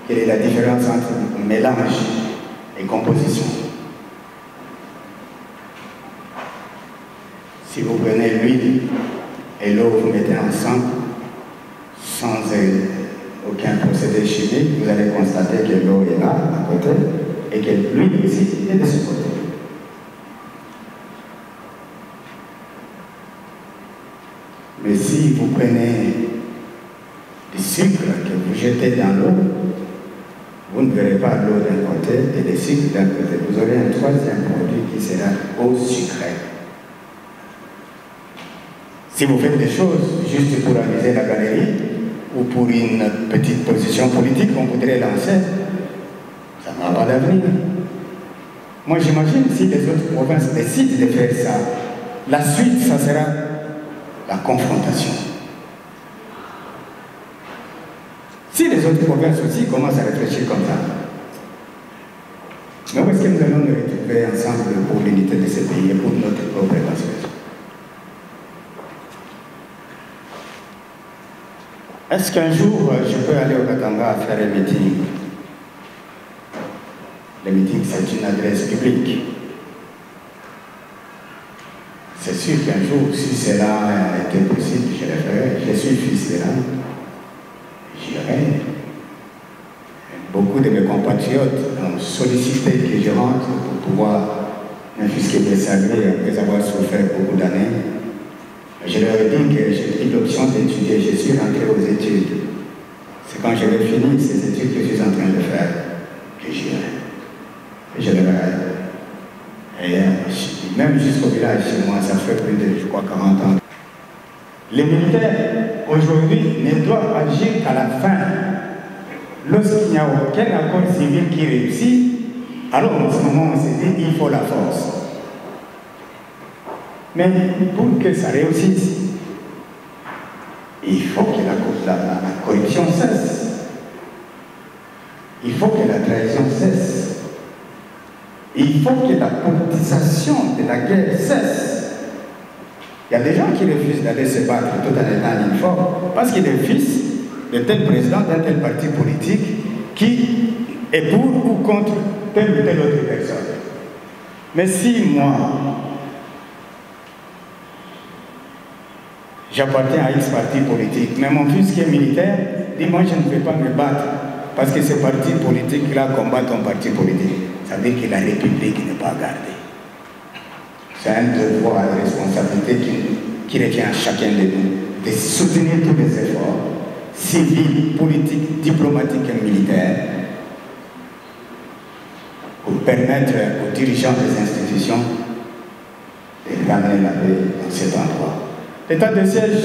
Quelle est la différence entre mélange et composition? Si vous prenez l'huile et l'eau, vous mettez ensemble, sans aucun procédé chimique, vous allez constater que l'eau est là, à côté, et que l'huile aussi est de ce côté. Mais si vous prenez du sucre que vous jetez dans l'eau, vous ne verrez pas l'eau d'un côté et le sucre d'un côté. Vous aurez un troisième produit qui sera eau sucrée. Si vous faites des choses juste pour amuser la galerie ou pour une petite position politique qu'on voudrait lancer, ça n'a pas d'avenir. Moi j'imagine si les autres provinces décident de faire ça, la suite, ça sera la confrontation. Si les autres provinces aussi commencent à réfléchir comme ça, mais où est-ce que nous allons nous retrouver ensemble pour l'unité de ce pays et pour notre propre émancipation? Est-ce qu'un jour je peux aller au Katanga faire un meeting? Le meeting, c'est une adresse publique. C'est sûr qu'un jour, si cela a été possible, je le ferai. Je suis fils de l'âme. J'irai. Beaucoup de mes compatriotes ont sollicité que je rentre pour pouvoir un fils qui était salué après avoir souffert beaucoup d'années. Je leur ai dit que j'ai pris l'option d'étudier, je suis rentré aux études. C'est quand j'avais fini ces études que je suis en train de faire que j'irai. Je leur ai et même jusqu'au village chez moi, ça fait plus de, je crois, 40 ans. Les militaires, aujourd'hui, ne doivent agir qu'à la fin. Lorsqu'il n'y a aucun accord civil qui réussit, alors en ce moment, on s'est dit qu'il faut la force. Mais pour que ça réussisse, il faut que la corruption cesse. Il faut que la trahison cesse. Il faut que la politisation de la guerre cesse. Il y a des gens qui refusent d'aller se battre tout en étant en uniforme parce qu'il est fils de tel président d'un tel parti politique qui est pour ou contre telle ou telle autre personne. Mais si moi, j'appartiens à X parti politique, mais mon fils qui est militaire dit moi je ne vais pas me battre parce que ce parti politique-là combat ton parti politique. Ça veut dire que la République n'est pas gardée. C'est un devoir et responsabilité qui revient à chacun de nous de soutenir tous les efforts civils, politiques, diplomatiques et militaires pour permettre aux dirigeants des institutions de ramener la paix dans cet endroit. L'état de siège,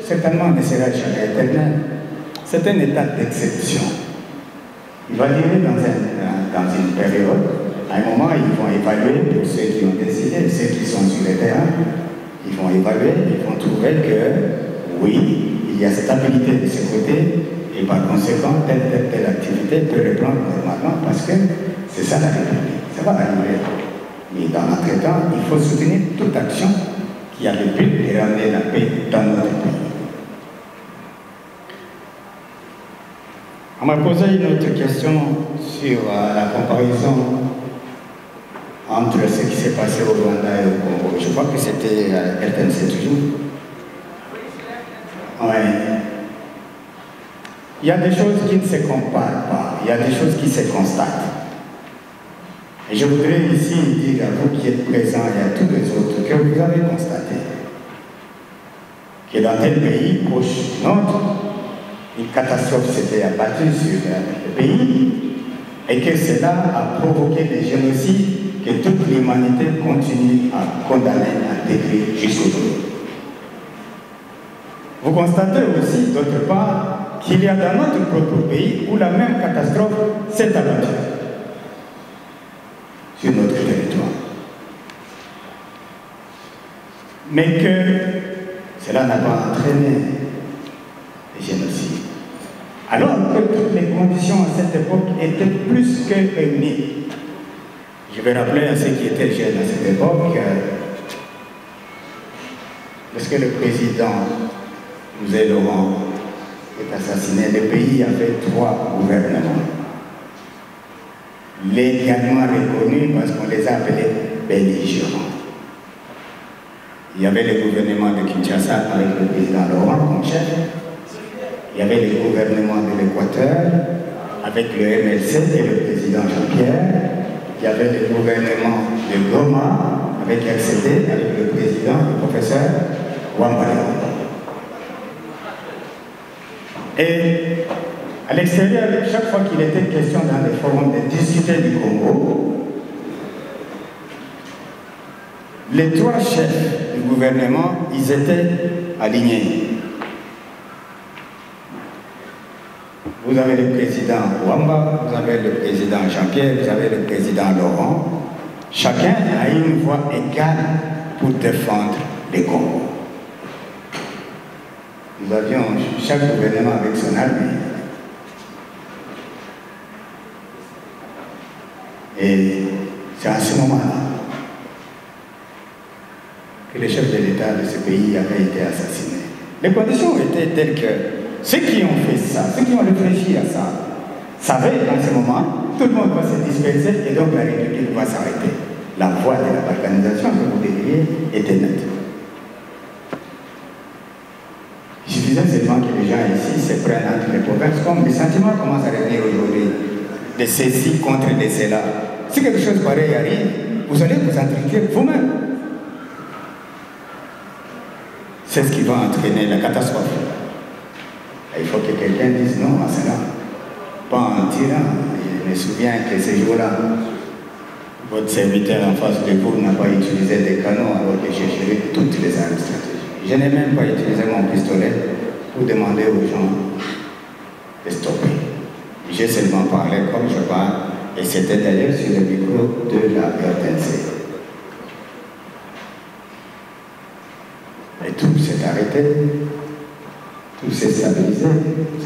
certainement, ne sera jamais éternel. C'est un état d'exception. Il va durer dans une période. À un moment, ils vont évaluer pour ceux qui ont décidé, ceux qui sont sur le terrain. Ils vont évaluer, ils vont trouver que, oui, il y a stabilité de ce côté, et par conséquent, telle activité peut reprendre normalement parce que c'est ça la République. Ça va arriver. Mais dans l'entretemps, il faut soutenir toute action qui a le but de ramener la paix dans notre pays. On m'a posé une autre question sur la comparaison entre ce qui s'est passé au Rwanda et au Congo. Je crois que c'était RTNC toujours. Ouais. Il y a des choses qui ne se comparent pas, il y a des choses qui se constatent. Et je voudrais ici dire à vous qui êtes présents et à tous les autres que vous avez constaté que dans tel pays proche du nôtre, une catastrophe s'était abattue sur le pays et que cela a provoqué des génocides que toute l'humanité continue à condamner, à décrire jusqu'aujourd'hui. Vous constatez aussi, d'autre part, qu'il y a dans notre propre pays où la même catastrophe s'est abattue sur notre territoire. Mais que cela n'a pas entraîné les génocides. Alors que toutes les conditions à cette époque étaient plus que réunies. Je vais rappeler à ceux qui étaient jeunes à cette époque, lorsque le président Musée Laurent est assassiné, le pays avait 3 gouvernements. Légalement reconnus parce qu'on les appelait belligérants. Il y avait le gouvernement de Kinshasa avec le président Laurent comme chef. Il y avait le gouvernement de l'Équateur avec le MLC et le président Jean-Pierre. Il y avait le gouvernement de Goma avec RCD, avec le président, le professeur Wambala. Et à l'extérieur, chaque fois qu'il était question dans les forums de discuter du Congo, les 3 chefs du gouvernement, ils étaient alignés. Vous avez le président Wamba, vous avez le président Jean-Pierre, vous avez le président Laurent. Chacun a une voix égale pour défendre les Congo. Nous avions chaque gouvernement avec son armée. Et c'est à ce moment-là que le chef de l'État de ce pays avait été assassiné. Les conditions étaient telles que ceux qui ont fait ça, ceux qui ont réfléchi à ça, savaient en ce moment, tout le monde va se disperser et donc la République va s'arrêter. La voie de la balkanisation que vous décrivez était nette. Il suffisait seulement que les gens ici se prennent entre les provinces, comme les sentiments commencent à revenir aujourd'hui, de ceci contre de cela. Si quelque chose pareil arrive, vous allez vous intriquer vous-même. C'est ce qui va entraîner la catastrophe. Et il faut que quelqu'un dise non à cela. Pas en tirant. Je me souviens que ce jour-là, votre serviteur en face de vous n'a pas utilisé des canons alors que j'ai géré toutes les armes stratégiques. Je n'ai même pas utilisé mon pistolet pour demander aux gens de stopper. J'ai seulement parlé comme je parle, et c'était d'ailleurs sur le micro de la RTNC. Et tout s'est arrêté, tout s'est stabilisé,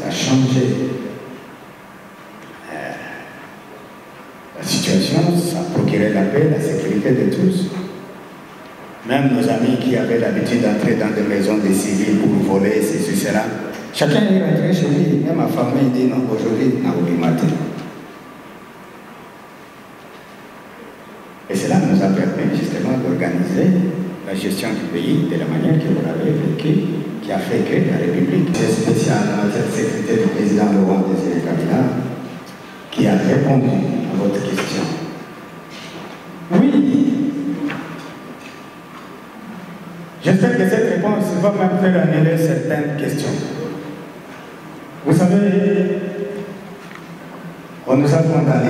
ça a changé. La situation, ça procurait la paix, la sécurité de tous. Même nos amis qui avaient l'habitude d'entrer dans des maisons de civils pour voler, ceci, cela, chacun est rentré chez lui. Même ma famille dit non, aujourd'hui, on a oublié matin. Et cela nous a permis justement d'organiser la gestion du pays de la manière que vous l'avez vécu, qui a fait que la République, c'est spécial en matière de sécurité du président Laurent Désiré Kabila, qui a répondu à votre question. Oui. J'espère que cette réponse va même faire annuler certaines questions. Vous savez, on nous a condamnés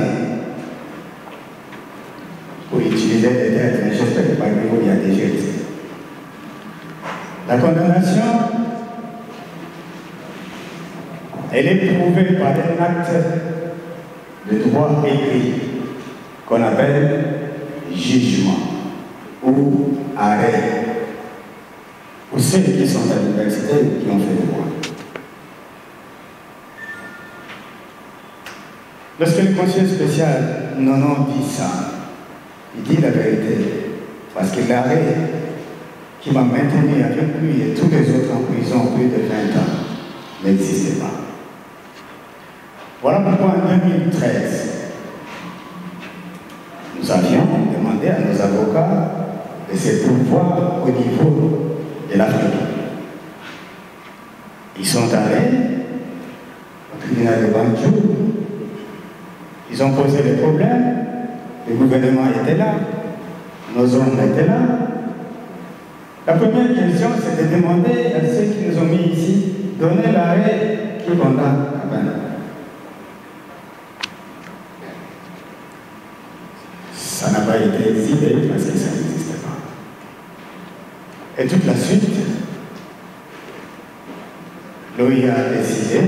pour utiliser des termes, mais j'espère que parmi vous, il y a des juristes. La condamnation, elle est prouvée par un acte de droit écrit qu'on appelle jugement ou arrêt pour ceux qui sont à l'université ou qui ont fait le droit. Lorsque le conseiller spécial Nonon dit ça, il dit la vérité, parce que l'arrêt qui m'a maintenu avec lui et tous les autres en prison plus de 20 ans n'existait pas. Voilà pourquoi en 2013, nous avions demandé à nos avocats de se pourvoir au niveau de l'Afrique. Ils sont allés au tribunal de Banjul, ils ont posé les problèmes, le gouvernement était là, nos hommes étaient là. La première question, c'est de demander à ceux qui nous ont mis ici, donner l'arrêt qui condamne Kabila. Ça n'a pas été exilé parce que ça n'existait pas. Et toute la suite, l'OIA a décidé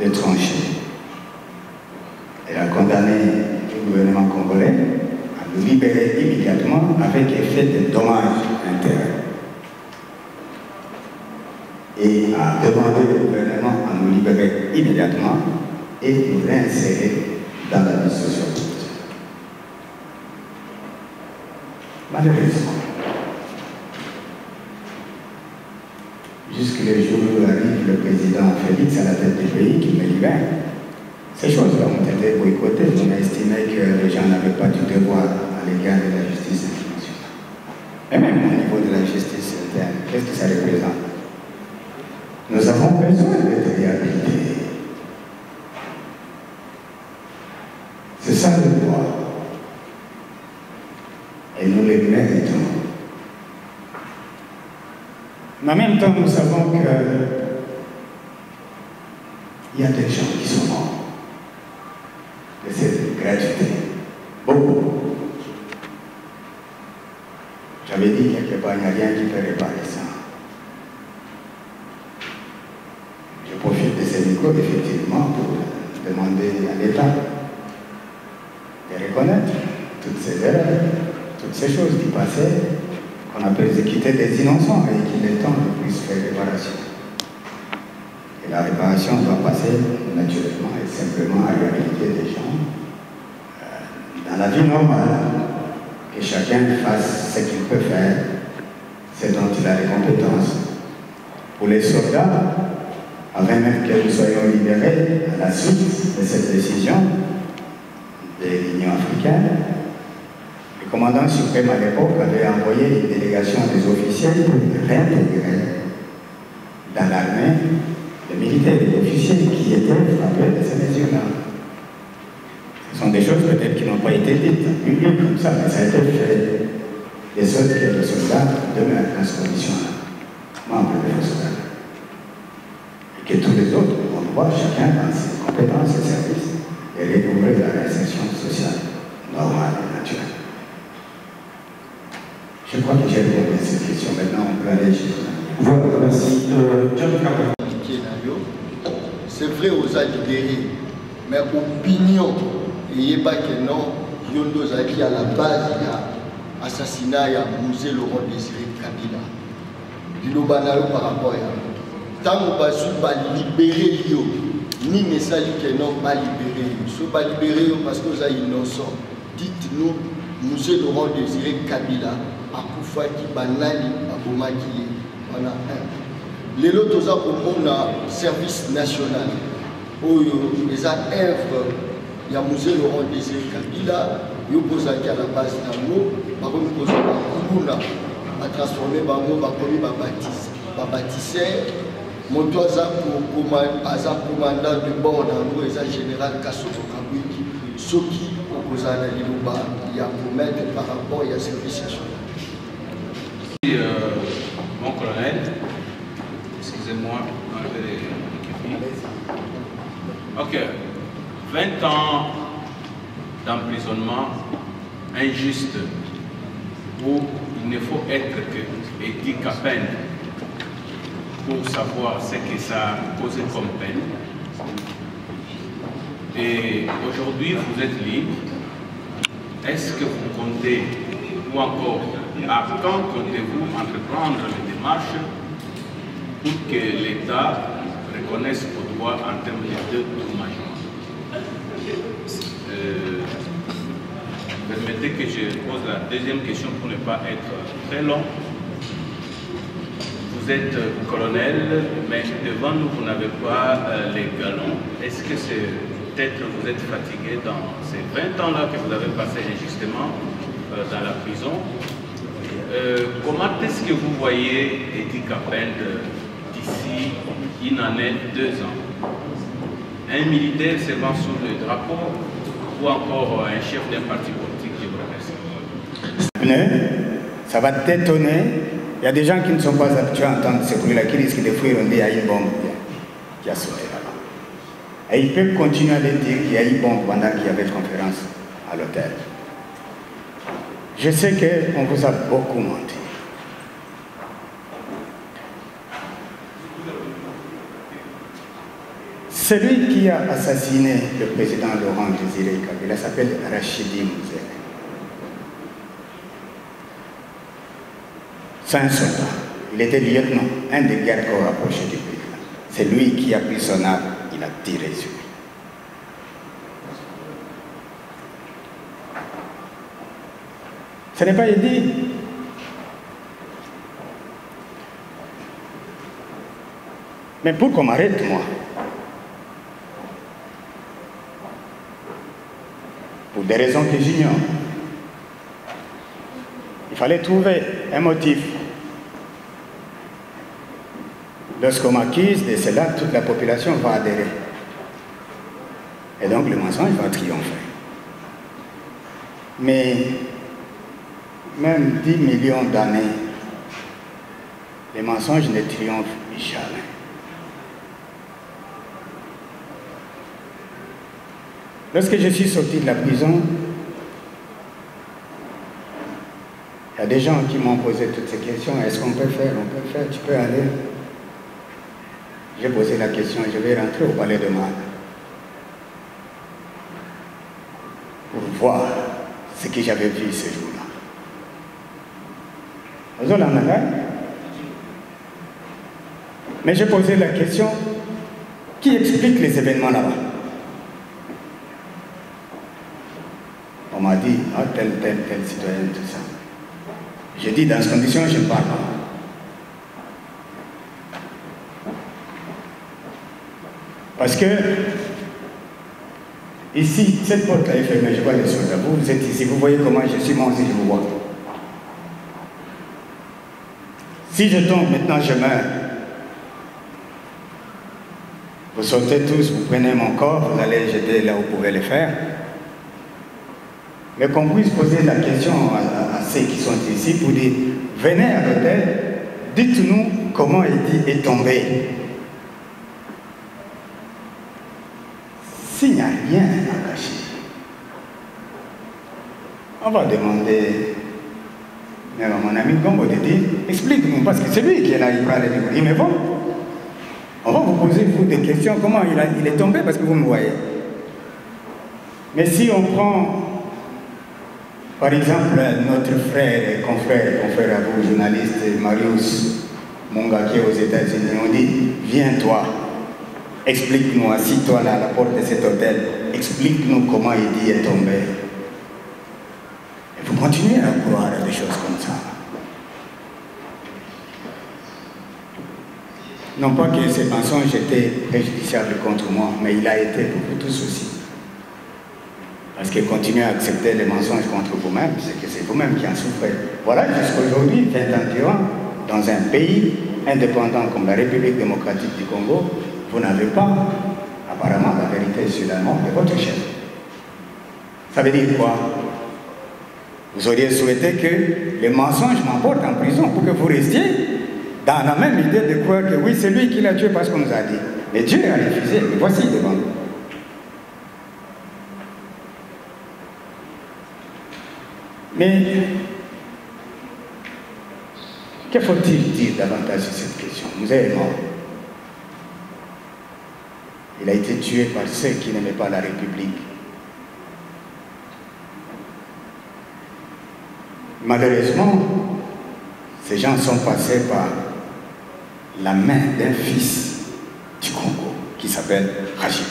de trancher. Elle a condamné le gouvernement congolais à nous libérer immédiatement avec effet de dommages intérêts. Et a demandé au gouvernement à nous libérer immédiatement et nous réinsérer dans la vie sociale. Malheureusement, jusque le jour où arrive le président Félix à la tête du pays qui me libère, ces choses-là ont été boycottées. On a estimé que les gens n'avaient pas du devoir à l'égard de la justice internationale. Et même au niveau de la justice interne, qu'est-ce que ça représente? Nous avons besoin d'être réhabilités. C'est ça le droit. Et nous les méritons. Mais en même temps, nous savons qu'il y a des gens qui sont morts de cette gratuité. Beaucoup. J'avais dit quelque part, il n'y a rien qui peut réparer ça. Je profite de ces micros, effectivement, pour demander à l'État de reconnaître toutes ces erreurs, toutes ces choses du passé qu'on a persécuté des innocents et qu'il est temps de puisse faire réparation. Et la réparation doit passer naturellement et simplement à réhabiliter des gens dans la vie normale, que chacun fasse ce qu'il peut faire, ce dont il a les compétences. Pour les soldats, avant même que nous soyons libérés à la suite de cette décision de l'Union africaine, le commandant suprême à l'époque avait envoyé une délégation des officiers pour réintégrer dans l'armée les militaires et les officiers qui étaient frappés de ces mesures-là. Ce sont des choses peut-être qui n'ont pas été dites publiques comme ça, mais ça a été fait des autres que les soldats demeurent dans cette condition-là, membres des forces armées. Et que tous les autres vont voir chacun dans ses compétences et services et recouvrir la réinsertion sociale normale et naturelle. Je crois que j'ai répondu à cette question. Maintenant, on peut aller chez vous. Voilà, merci. John Kappa. C'est vrai aux libérés, mais opinion, il n'y a pas que non, Yondo Zaki à la base, il y a assassinat, il y a Mouzé Laurent Désiré Kabila. Il y a par rapport à tant qu'on va libérer, ni message que non, pas libérer. Si on va libérer parce que vous êtes innocent, dites-nous, Mouzé Laurent Désiré Kabila, à Koufa qui banali, à Bomaki. Voilà un. Les autres ont un service national. Les œuvres, il y a Mouzé Laurent Désiré Kabila, il y a la base d'un mot, par contre, il y a un transformé par mot, par contre, baptisé. Mon toit a commandant de bord dans l'eau, et général Kassoto Kabouiki, ce qui oppose à la Lilouba, il y a pour mettre par rapport à service national. Mon colonel, excusez-moi, ok, 20 ans d'emprisonnement injuste où il ne faut être que éthique à peine pour savoir ce que ça a causé comme peine. Et aujourd'hui, vous êtes libre. Est-ce que vous comptez, ou encore, à quand comptez-vous entreprendre les démarches pour que l'État reconnaisse vos droits en termes de dédommagement? Permettez que je pose la deuxième question pour ne pas être très long. Vous êtes colonel, mais devant nous, vous n'avez pas les galons. Est-ce que c'est peut-être vous êtes fatigué dans ces 20 ans-là que vous avez passé injustement dans la prison? Comment est-ce que vous voyez Eddie Kapend d'ici une année, 2 ans? Un militaire servant sous le drapeau ou encore un chef d'un parti politique? Je vous remercie. Ça va t'étonner. Il y a des gens qui ne sont pas habitués à entendre ce bruit-là, qui risquent de fuir. On dit qu'il y a une bombe qui a sauté là-bas. Et ils peuvent continuer à le dire qu'il y a une bombe pendant qu'il y avait conférence à l'hôtel. Je sais qu'on vous a beaucoup menti. Celui qui a assassiné le président Laurent Désiré Kabila s'appelle Rachidi Mouzé. C'est un soldat. Il était lieutenant, un des gardes-corps rapprochés du président. C'est lui qui a pris son arme, il a tiré sur lui. Ce n'est pas dit. Mais pour qu'on m'arrête, moi, pour des raisons que j'ignore, il fallait trouver un motif. Lorsqu'on m'accuse de cela, toute la population va adhérer. Et donc le mensonge va triompher. Mais même 10 millions d'années, les mensonges ne triomphent jamais. Lorsque je suis sorti de la prison, il y a des gens qui m'ont posé toutes ces questions. Est-ce qu'on peut faire? On peut faire, tu peux aller. J'ai posé la question, je vais rentrer au palais de Mal pour voir ce que j'avais vu ce jour-là. Mais j'ai posé la question, qui explique les événements là-bas? On m'a dit, ah, tel citoyen, tout ça. J'ai dit, dans ces conditions, je ne parle pas. Parce que, ici, cette porte-là est fermée, je vois les soldats. Vous êtes ici, vous voyez comment je suis, moi aussi je vous vois. Si je tombe, maintenant je meurs. Vous sautez tous, vous prenez mon corps, vous allez jeter là où vous pouvez le faire. mais qu'on puisse poser la question à ceux qui sont ici pour dire, venez à l'hôtel, dites-nous comment Edy est tombé. S'il n'y a rien à cacher, on va demander même à mon ami Gombo de dire, explique-nous, parce que c'est lui qui est là, il parle de lui, mais bon, on va vous poser vous des questions, comment il est tombé, parce que vous me voyez. Mais si on prend, par exemple, notre frère et confrère à vous, journaliste Marius Munga, qui est aux États-Unis, on dit, viens toi, explique-nous, assis-toi là à la porte de cet hôtel, explique-nous comment Edy est tombé. Et vous continuez à croire à des choses comme ça. Non pas que ces mensonges étaient préjudiciables contre moi, mais il a été pour vous tous aussi. Parce que continuer à accepter les mensonges contre vous-même, c'est que c'est vous-même qui en souffrez. Voilà, jusqu'aujourd'hui, 20 ans durant, dans un pays indépendant comme la République démocratique du Congo, vous n'avez pas, apparemment, la vérité sur la mort de votre chef. Ça veut dire quoi? Vous auriez souhaité que les mensonges m'emportent en prison pour que vous restiez dans la même idée de croire que oui, c'est lui qui l'a tué parce qu'on nous a dit. Mais Dieu a refusé, mais voici devant nous. Mais que faut-il dire davantage sur cette question? Nous est mort. Il a été tué par ceux qui n'aimaient pas la République. Malheureusement, ces gens sont passés par la main d'un fils du Congo qui s'appelle Rachid.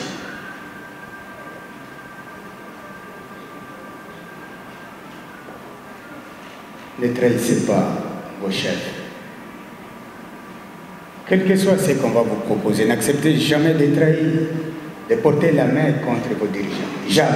Ne trahissez pas vos chefs. Quel que soit ce qu'on va vous proposer, n'acceptez jamais de trahir, de porter la main contre vos dirigeants. Jamais.